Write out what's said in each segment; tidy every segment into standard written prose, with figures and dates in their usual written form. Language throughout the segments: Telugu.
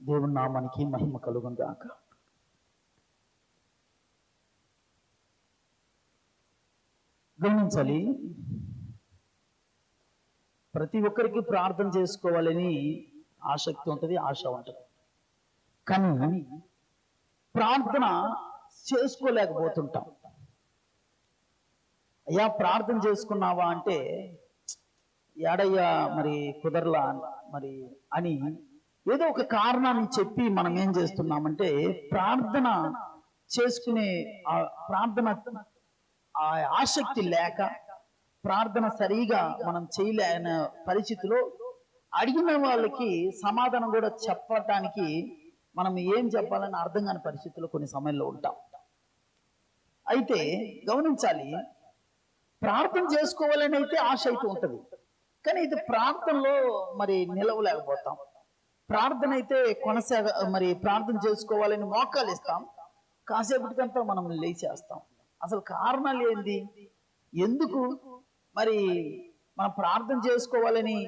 దేవుని నామానికి మహిమ కలుగును గాక. గమనించాలి, ప్రతి ఒక్కరికి ప్రార్థన చేసుకోవాలని ఆసక్తి ఉంటుంది, ఆశ ఉంటుంది. కానీ ప్రార్థన చేసుకోలేకపోతుంటాం. అయ్యా ప్రార్థన చేసుకున్నావా అంటే ఏడయ్యా మరి కుదరలా మరి అని ఏదో ఒక కారణాన్ని చెప్పి మనం ఏం చేస్తున్నామంటే ప్రార్థన చేసుకునే ప్రార్థన ఆసక్తి లేక ప్రార్థన సరిగా మనం చేయలేని పరిస్థితిలో అడిగిన వాళ్ళకి సమాధానం కూడా చెప్పడానికి మనం ఏం చెప్పాలని అర్థం కాని పరిస్థితుల్లో కొన్ని సమయంలో ఉంటాం. అయితే గమనించాలి, ప్రార్థన చేసుకోవాలని అయితే ఆశ అయితే ఉంటుంది, కానీ ఇది ప్రార్థనలో మరి నిలవలేకపోతాం. ప్రార్థన అయితే మరి ప్రార్థన చేసుకోవాలని మోకాలు ఇస్తాం, కాసేపటికంతా మనం లేచేస్తాం. అసలు కారణాలు ఏంది? ఎందుకు మరి మనం ప్రార్థన చేసుకోవాలని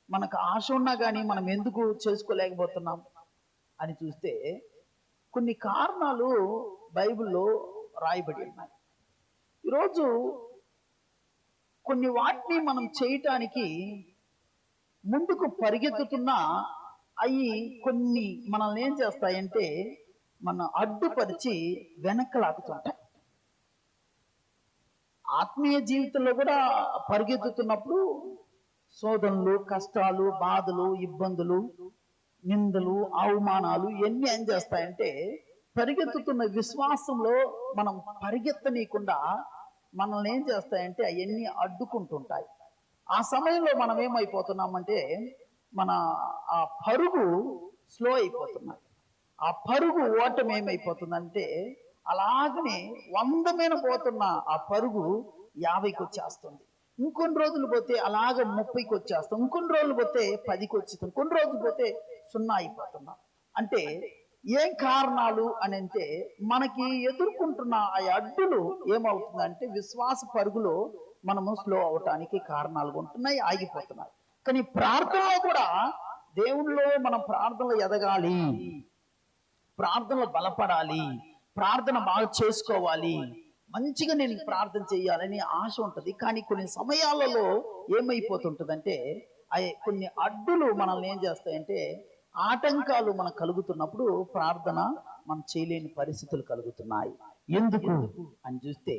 మనకు ఆశ ఉన్నా కానీ మనం ఎందుకు చేసుకోలేకపోతున్నాం అని చూస్తే కొన్ని కారణాలు బైబిల్లో రాయబడి ఉన్నాయి. ఈరోజు కొన్ని వాటిని మనం చేయటానికి ముందుకు పరిగెత్తుతున్నా అవి కొన్ని మనల్ని ఏం చేస్తాయంటే మన అడ్డుపరిచి వెనక్కి లాగుతుంటాయి. ఆత్మీయ జీవితంలో కూడా పరిగెత్తుతున్నప్పుడు శోధనలు, కష్టాలు, బాధలు, ఇబ్బందులు, నిందలు, అవమానాలు ఇవన్నీ ఏం చేస్తాయంటే పరిగెత్తుతున్న విశ్వాసంలో మనం పరిగెత్తనీయకుండా మనల్ని ఏం చేస్తాయంటే అవన్నీ అడ్డుకుంటుంటాయి. ఆ సమయంలో మనం ఏమైపోతున్నామంటే మన ఆ పరుగు స్లో అయిపోతున్నాయి. ఆ పరుగు ఓటం ఏమైపోతుందంటే అలాగనే 100 మీద పోతున్న ఆ పరుగు 50కి వచ్చేస్తుంది. ఇంకొన్ని రోజులు పోతే అలాగ 30కి వచ్చేస్తాం, ఇంకొన్ని రోజులు పోతే 10కి వచ్చేస్తాం, కొన్ని రోజులు పోతే 0 అయిపోతున్నాం. అంటే ఏం కారణాలు అని అంటే మనకి ఎదుర్కొంటున్న ఆ అడ్డులు ఏమవుతుందంటే విశ్వాస పరుగులో మనము స్లో అవటానికి కారణాలు ఉంటున్నాయి, ఆగిపోతున్నాయి. కానీ ప్రార్థనలో కూడా దేవుళ్ళో మనం ప్రార్థనలో ఎదగాలి, ప్రార్థనలో బలపడాలి, ప్రార్థన బాగా చేసుకోవాలి, మంచిగా నేను ప్రార్థన చేయాలని ఆశ ఉంటుంది. కానీ కొన్ని సమయాలలో ఏమైపోతుంటుందంటే కొన్ని అడ్డులు మనల్ని ఏం చేస్తాయంటే ఆటంకాలు మనకు కలుగుతున్నప్పుడు ప్రార్థన మనం చేయలేని పరిస్థితులు కలుగుతున్నాయి. ఎందుకు అని చూస్తే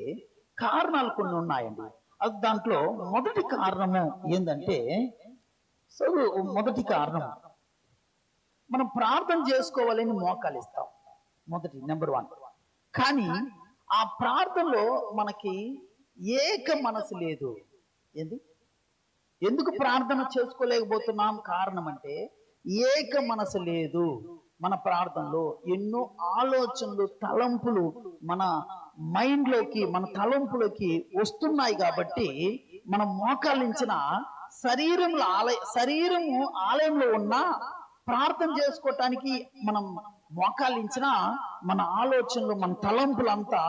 కారణాలు కొన్ని ఉన్నాయండి. అది దాంట్లో మొదటి కారణము ఏంటంటే మొదటి కారణం మనం ప్రార్థన చేసుకోవాలని మోకాలు ఇస్తాం, మొదటి నెంబర్ 1. కానీ ఆ ప్రార్థనలో మనకి ఏక మనసు లేదు. ఎందుకు ప్రార్థన చేసుకోలేకపోతున్నాం? కారణం అంటే ఏక మనసు లేదు. మన ప్రార్థనలో ఎన్నో ఆలోచనలు, తలంపులు మన మైండ్లోకి, మన తలంపులోకి వస్తున్నాయి. కాబట్టి మనం మోకాలించిన శరీరము ఆలయంలో ఉన్న ప్రార్థన చేసుకోవటానికి మనం మోకాలించిన మన ఆలోచనలు, మన తలంపులంతా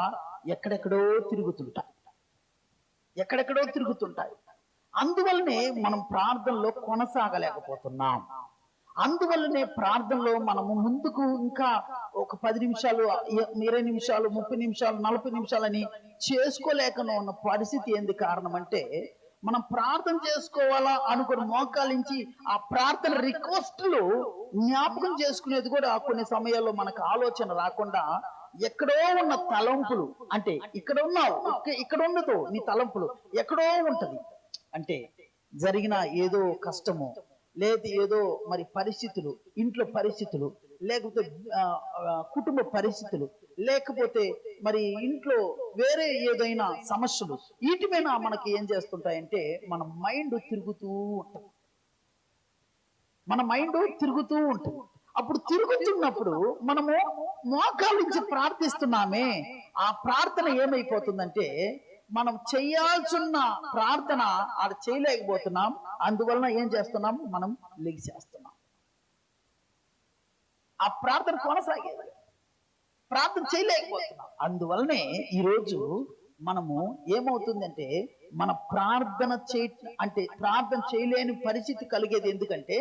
ఎక్కడెక్కడో తిరుగుతుంటాయి. అందువల్లనే మనం ప్రార్థనలో కొనసాగలేకపోతున్నాం. అందువల్లనే ప్రార్థనలో మనము ముందుకు ఇంకా ఒక 10 నిమిషాలు, 20 నిమిషాలు, 30 నిమిషాలు, 40 నిమిషాలని చేసుకోలేకనో ఉన్న పరిస్థితి ఏంది? కారణం అంటే మనం ప్రార్థన చేసుకోవాలా అనుకుని మోకాలించి ఆ ప్రార్థన రిక్వెస్ట్లు జ్ఞాపకం చేసుకునేది కూడా కొన్ని సమయాల్లో మనకు ఆలోచన రాకుండా ఎక్కడో ఉన్న తలంపులు, అంటే ఇక్కడ ఉన్నావు, ఇక్కడ ఉండదు, నీ తలంపులు ఎక్కడో ఉంటది. అంటే జరిగిన ఏదో కష్టము, లేదు ఏదో మరి పరిస్థితులు, ఇంట్లో పరిస్థితులు, లేకపోతే కుటుంబ పరిస్థితులు, లేకపోతే మరి ఇంట్లో వేరే ఏదైనా సమస్యలు, వీటి మీద మనకి ఏం చేస్తుంటాయంటే మన మైండ్ తిరుగుతూ ఉంటుంది. అప్పుడు తిరుగుతున్నప్పుడు మనము మోకాలించి ప్రార్థిస్తున్నామే, ఆ ప్రార్థన ఏమైపోతుందంటే మనం చేయాల్సిన ప్రార్థన అది చేయలేకపోతున్నాం. అందువలన ఏం చేస్తున్నాం? మనం లెగిసేస్తున్నాం. ఆ ప్రార్థన కొనసాగేది, ప్రార్థన చేయలేకపోతున్నాం. అందువలనే ఈరోజు మనము ఏమవుతుందంటే మన ప్రార్థన చేయలేని పరిస్థితి కలిగేది. ఎందుకంటే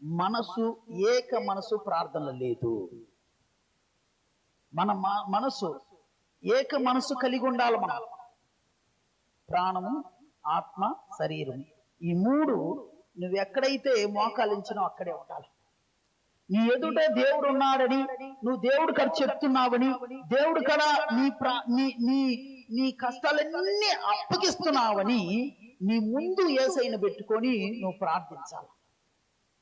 మనసు ఏక మనసు ప్రార్థన లేదు. మన మనసు ఏక మనసు కలిగి ఉండాలి. మనం ప్రాణము, ఆత్మ, శరీరం, ఈ మూడు నువ్వు ఎక్కడైతే మోకాలించినో అక్కడే ఉండాలి. నీ ఎదుట దేవుడు ఉన్నాడని, నువ్వు దేవుడు కడ చెప్తున్నావని, దేవుడు కడ నీ కష్టాలన్నీ అప్పగిస్తున్నావని నీ ముందు యేసయ్యను పెట్టుకొని నువ్వు ప్రార్థించాలి.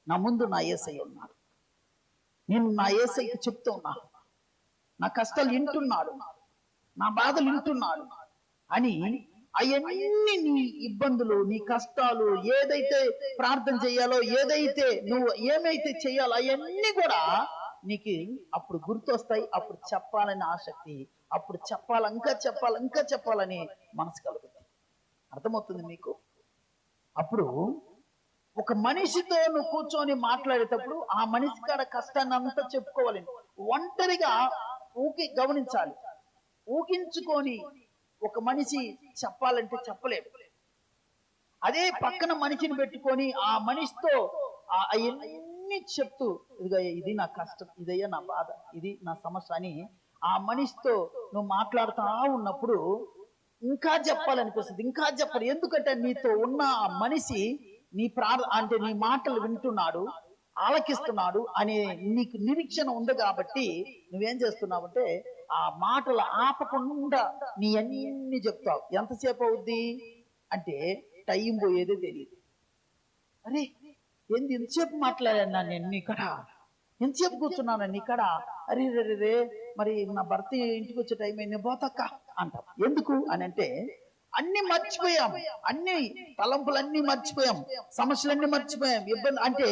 నా ముందు నా యేసయ్య ఉన్నాడు, నేను నా యేసయ్యకి చెప్తూ ఉన్నాను, నా కష్టాలు వింటున్నాడు, నా బాధలు వింటున్నాడు అని అవన్నీ నీ ఇబ్బందులు, నీ కష్టాలు, ఏదైతే ప్రార్థన చేయాలో, ఏదైతే నువ్వు ఏమైతే చేయాలో అవన్నీ కూడా నీకు అప్పుడు గుర్తొస్తాయి. అప్పుడు చెప్పాలని ఆసక్తి, అప్పుడు చెప్పాలి, ఇంకా చెప్పాలని మనసు కలుగుతుంది. అర్థమవుతుంది మీకు? అప్పుడు ఒక మనిషితో నువ్వు కూర్చొని మాట్లాడేటప్పుడు ఆ మనిషి కాడ కష్టాన్ని అంతా చెప్పుకోవాలి. ఒంటరిగా గమనించాలి. ఊహించుకొని ఒక మనిషి చెప్పాలంటే చెప్పలేడు. అదే పక్కన మనిషిని పెట్టుకొని ఆ మనిషితో అవన్నీ చెప్తూ, ఇదిగా ఇది నా కష్టం, ఇదయ్యా నా బాధ, ఇది నా సమస్య అని ఆ మనిషితో నువ్వు మాట్లాడుతూ ఉన్నప్పుడు ఇంకా చెప్పాలనిపిస్తుంది, ఇంకా చెప్పాలి. ఎందుకంటే నీతో ఉన్న ఆ మనిషి నీ అంటే నీ మాటలు వింటున్నాడు, ఆలకిస్తున్నాడు అనే నీకు నిరీక్షణ ఉంది. కాబట్టి నువ్వేం చేస్తున్నావంటే ఆ మాటలు ఆపకుండా నీ అన్ని చెప్తావు. ఎంతసేపు అవుద్ది అంటే టైం పోయేదే తెలియదు. అరే ఏంది ఎంతసేపు మాట్లాడాను నేను నీకడ, ఎంతసేపు కూర్చున్నాను నీకడ, అరే రే రే మరి నా భర్త ఇంటికి వచ్చే టైం అయింది, పోతక్క అంటాం. ఎందుకు అని అంటే అన్ని మర్చిపోయాం, అన్ని తలంపులన్నీ మర్చిపోయాం, సమస్యలన్నీ మర్చిపోయాం, ఇబ్బంది అంటే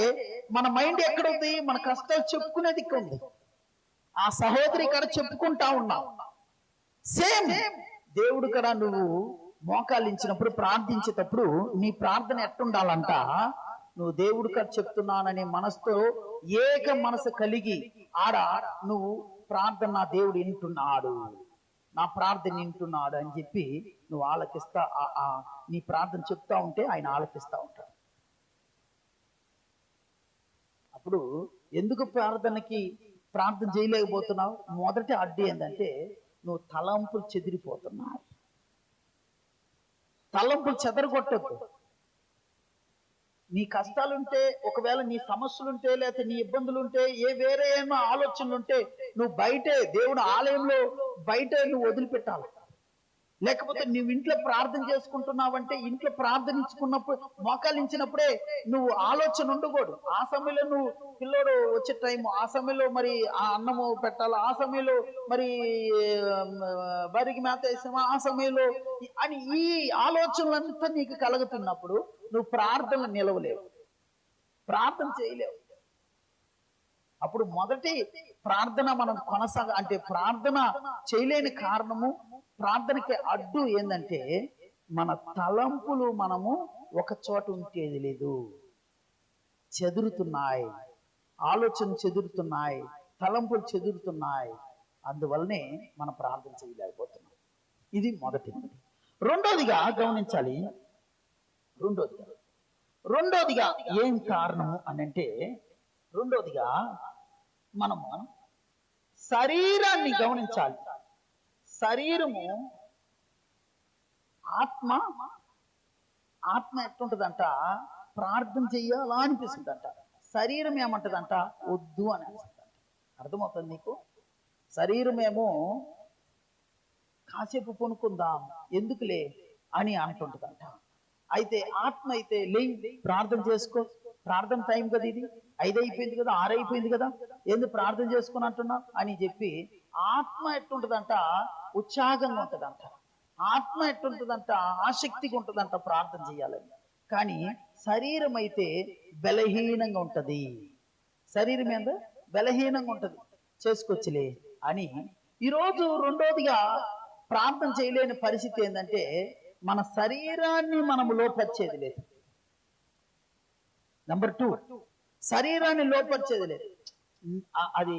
మన మైండ్ ఎక్కడుంది? మన కష్టాలు చెప్పుకునేది ఇక్కడ ఉంది. ఆ సహోదరి కడ చెప్పుకుంటా ఉన్నావు. సేమ్ దేవుడు కడ నువ్వు మోకాలించినప్పుడు, ప్రార్థించేటప్పుడు నీ ప్రార్థన ఎట్టుండాలంట, నువ్వు దేవుడు కడ చెప్తున్నాననే మనసుతో ఏక మనసు కలిగి ఆడ నువ్వు ప్రార్థన, నా దేవుడు వింటున్నాడు, నా ప్రార్థన వింటున్నాడు అని చెప్పి నువ్వు ఆలకిస్తా, నీ ప్రార్థన చెప్తా ఉంటే ఆయన ఆలకిస్తా ఉంటాడు. అప్పుడు ఎందుకు ప్రార్థన చేయలేకపోతున్నావు? మొదటి అడ్డు ఏంటంటే నువ్వు తలంపులు చెదిరిపోతున్నావు. తలంపులు చెదరగొట్టద్దు. నీ కష్టాలుంటే, ఒకవేళ నీ సమస్యలుంటే, లేకపోతే నీ ఇబ్బందులుంటే, వేరే ఏమో ఆలోచనలుంటే నువ్వు బయటే దేవుడు ఆలయంలో బయట నువ్వు వదిలిపెట్టాలి. లేకపోతే నువ్వు ఇంట్లో ప్రార్థన చేసుకుంటున్నావంటే ఇంట్లో ప్రార్థనించుకున్నప్పుడు, మోకాలించినప్పుడే నువ్వు ఆలోచన ఉండకూడదు. ఆ సమయంలో నువ్వు పిల్లోడు వచ్చే టైము, ఆ సమయంలో మరి ఆ అన్నము పెట్టాలి, ఆ సమయంలో మరి బరికి మేత వేసామా, ఆ సమయంలో అని ఈ ఆలోచనలంతా నీకు కలుగుతున్నప్పుడు నువ్వు ప్రార్థన నిలవలేవు, ప్రార్థన చేయలేవు. అప్పుడు మొదటి ప్రార్థన మనం అంటే ప్రార్థన చేయలేని కారణము, ప్రార్థనకి అడ్డు ఏంటంటే మన తలంపులు మనము ఒక చోట ఉంటేది లేదు, చెదురుతున్నాయి, ఆలోచన చెదురుతున్నాయి, తలంపులు చెదురుతున్నాయి. అందువల్లనే మనం ప్రార్థన చేయలేకపోతున్నాం. ఇది మొదటిది. రెండోదిగా గమనించాలి. రెండోదిగా ఏం కారణము అని అంటే, రెండోదిగా మనము శరీరాన్ని గమనించాలి. శరీరము ఆత్మ ఎట్లుంటదంట, ప్రార్థన చెయ్యాలా అనిపిస్తుందంట. శరీరం ఏమంటదంట, వద్దు అని అనిపిస్తుందంట. అర్థమవుతుంది నీకు? శరీరమేమో కాసేపు కొనుక్కుందాం, ఎందుకులే అని అంటుంటదంట. అయితే ఆత్మ అయితే ప్రార్థన చేసుకో, ప్రార్థన టైం కదా, ఇది 5 అయిపోయింది కదా, 6 అయిపోయింది కదా, ఎందుకు ప్రార్థన చేసుకుని అంటున్నావు అని చెప్పి ఆత్మ ఎట్టుంటదంట, ఉత్సాహంగా ఉంటదంట. ఆత్మ ఎట్టుంటదంట, ఆసక్తిగా ఉంటదంట ప్రార్థన చేయాలని. కానీ శరీరం అయితే బలహీనంగా ఉంటది. శరీరం ఏందో బలహీనంగా ఉంటది, చేసుకొచ్చిలే అని. ఈరోజు రెండోదిగా ప్రార్థన చేయలేని పరిస్థితి ఏంటంటే మన శరీరాన్ని మనము లోపరిచేది లేదు. నెంబర్ 2, శరీరాన్ని లోపరిచేది లేదు. అది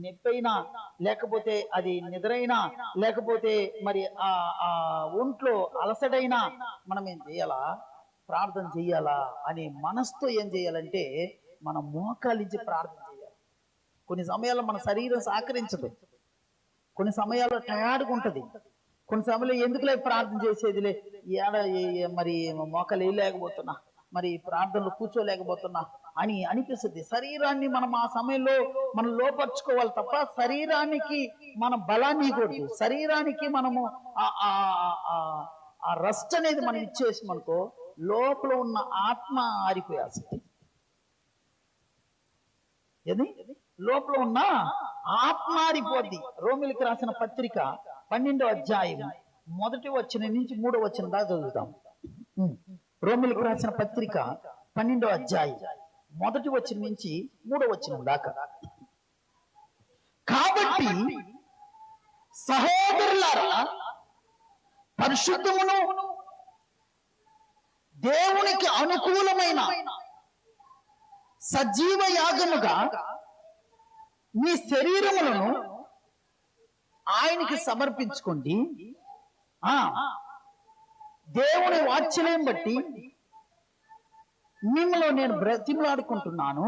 నొప్పైనా, లేకపోతే అది నిద్రైనా, లేకపోతే మరి ఆ ఒంట్లో అలసడైనా మనం ఏం చేయాలా? ప్రార్థన చెయ్యాలా అనే మనసుతో ఏం చేయాలంటే మనం మోకాలించి ప్రార్థన చేయాలి. కొన్ని సమయాల్లో మన శరీరం సహకరించదు, కొన్ని సమయాల్లో టయార్డ్గా ఉంటుంది, కొన్ని సమయంలో ఎందుకులే ప్రార్థన చేసేదిలే, మరి మోకాలు వేయలేకపోతున్నా, మరి ప్రార్థనలు కూర్చోలేకపోతున్నా అని అనిపిస్తుంది. శరీరాన్ని మనం ఆ సమయంలో మనం లోపరుచుకోవాలి తప్ప శరీరానికి మన బలాన్ని ఇవ్వకూడదు. శరీరానికి మనము ఆ రెస్ట్ అనేది మనం ఇచ్చేసి మనకో లోపల ఉన్న ఆత్మ ఆరిపోయాల్సింది. ఏది లోపల ఉన్న ఆత్మ ఆరిపోద్ది. రోమిలికి రాసిన పత్రిక 12వ అధ్యాయం 1వ వచనం నుంచి 3వ వచనం దాకా చదువుతాం. రోమిలికి రాసిన పత్రిక 12వ అధ్యాయం 1వ వచనం నుంచి 3వ వచనం దాకా. కాబట్టి సహోదరులారా, పరిశుద్ధమును దేవునికి అనుకూలమైన సజీవ యాగముగా మీ శరీరములను ఆయనకి సమర్పించుకోండి. దేవుని వాత్సల్యం బట్టి మిమ్మల్ని నేను బ్రతిమలాడుకుంటున్నాను.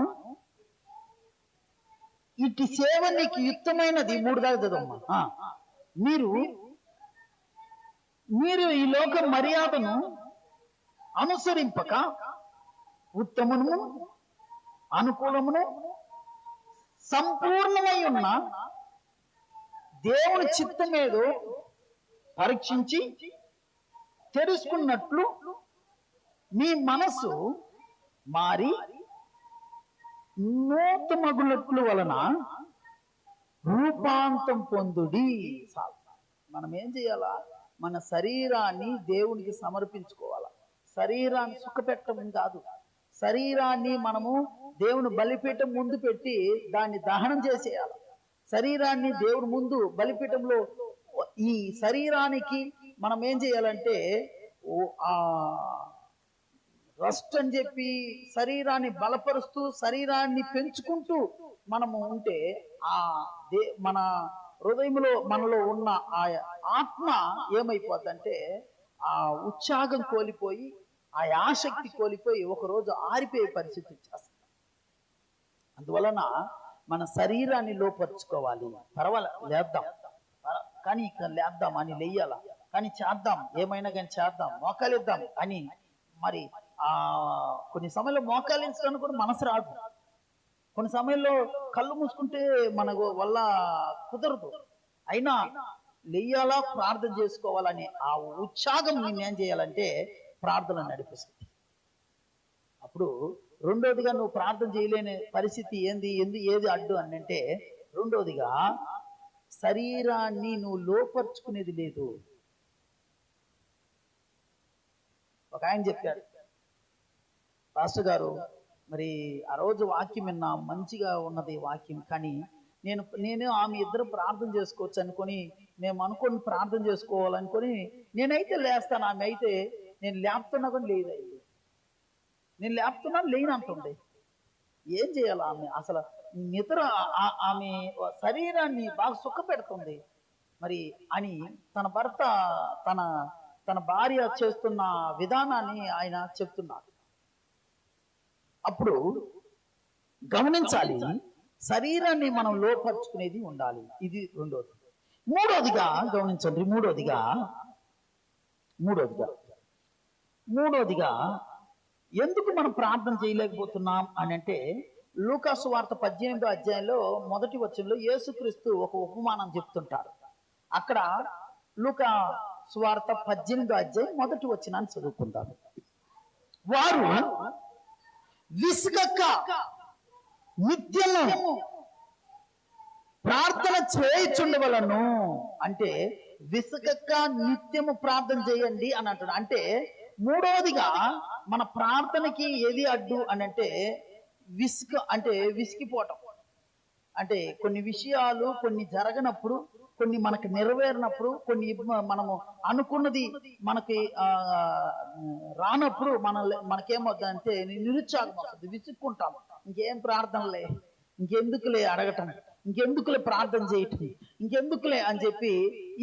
ఇటు సేవ నీకు యుక్తమైనది. 3 దాకా చదవమ్మా. మీరు ఈ లోక మర్యాదను అనుసరింపక ఉత్తమమును అనుకూలమును సంపూర్ణమై ఉన్న దేవుని చిత్తం ఏదో పరీక్షించి తెలుసుకున్నట్లు మీ మనసు మారి నూతనగులట్లు వలన రూపాంతం పొందుడి. మనం ఏం చేయాలా? మన శరీరాన్ని దేవునికి సమర్పించుకోవాలా. శరీరాన్ని సుఖపెట్టడం కాదు, శరీరాన్ని మనము దేవుని బలిపీఠం ముందు పెట్టి దాన్ని దహనం చేసేయాలి. శరీరాన్ని దేవుని ముందు బలిపీఠంలో ఈ శరీరానికి మనం ఏం చేయాలంటే రెస్ట్ అని చెప్పి శరీరాన్ని బలపరుస్తూ శరీరాన్ని పెంచుకుంటూ మనము ఉంటే మన హృదయంలో మనలో ఉన్న ఆ ఆత్మ ఏమైపోద్దంటే ఆ ఉత్సాహం కోల్పోయి ఆ ఆసక్తి కోల్పోయి ఒకరోజు ఆరిపోయే పరిస్థితి వచ్చేస్తుంది. అందువలన మన శరీరాన్ని లోపరుచుకోవాలి. పర్వాలేదు, లేద్దాం, కానీ లేద్దాం అని లేయాల, కానీ చేద్దాం, ఏమైనా కానీ చేద్దాం, మోకాలిద్దాం అని. మరి కొన్ని సమయంలో మోకాలించడానికి కూడా మనసు రాదు. కొన్ని సమయంలో కళ్ళు మూసుకుంటే మన వల్ల కుదరదు. అయినా లేయాలా, ప్రార్థన చేసుకోవాలని ఆ ఉత్సాహం నేనేం చేయాలంటే ప్రార్థన నడిపిస్తుంది. అప్పుడు రెండోదిగా నువ్వు ప్రార్థన చేయలేని పరిస్థితి ఏది అడ్డు అని అంటే, రెండోదిగా శరీరాన్ని నువ్వు లోపరుచుకునేది లేదు. ఒక ఆయన చెప్పాడు, పాస్టర్ గారు మరి ఆ రోజు వాక్యం విన్నా, మంచిగా ఉన్నది వాక్యం, కానీ నేను ఆమె ఇద్దరు ప్రార్థన చేసుకోవచ్చు అనుకొని మేము అనుకొని ప్రార్థన చేసుకోవాలనుకొని నేనైతే లేస్తాను, ఆమె అయితే నేను లేపుతున్నా కానీ లేదు, నేను లేపుతున్నాను లేని అంటుంది. ఏం చేయాలి? ఆమె అసలు నిద్ర ఆమె శరీరాన్ని బాగా సుఖ పెడుతుంది మరి అని తన భర్త తన భార్య చేస్తున్న విధానాన్ని ఆయన చెప్తున్నారు. అప్పుడు గమనించాలి, శరీరాన్ని మనం లోపరుచుకునేది ఉండాలి. ఇది రెండోది. మూడోదిగా గమనించండి, మూడోదిగా ఎందుకు మనం ప్రార్థన చేయలేకపోతున్నాం అని అంటే, లూకా సువార్త 18వ అధ్యాయంలో 1వ వచనంలో యేసుక్రీస్తు ఒక ఉపమానం చెప్తుంటాడు. అక్కడ లూకా సువార్త 18వ అధ్యాయం 1వ వచనాన్ని చదువుకుంటారు. వారు విసుగక నిత్యము ప్రార్థన చేయుచుండవలను. అంటే విసుగక నిత్యము ప్రార్థన చేయండి అని అంటాడు. అంటే మూడవదిగా మన ప్రార్థనకి ఏది అడ్డు అని అంటే విసిగిపోవటం. అంటే కొన్ని విషయాలు కొన్ని జరగనప్పుడు, కొన్ని మనకు నెరవేరినప్పుడు, కొన్ని మనము అనుకున్నది మనకి రానప్పుడు మనకేమవుతుందంటే నిరుత్సాహం వస్తుంది, విసుక్కుంటాం. ఇంకేం ప్రార్థనలే, ఇంకెందుకులే అడగటం, ఇంకెందుకులే ప్రార్థన చేయటం, ఇంకెందుకులే అని చెప్పి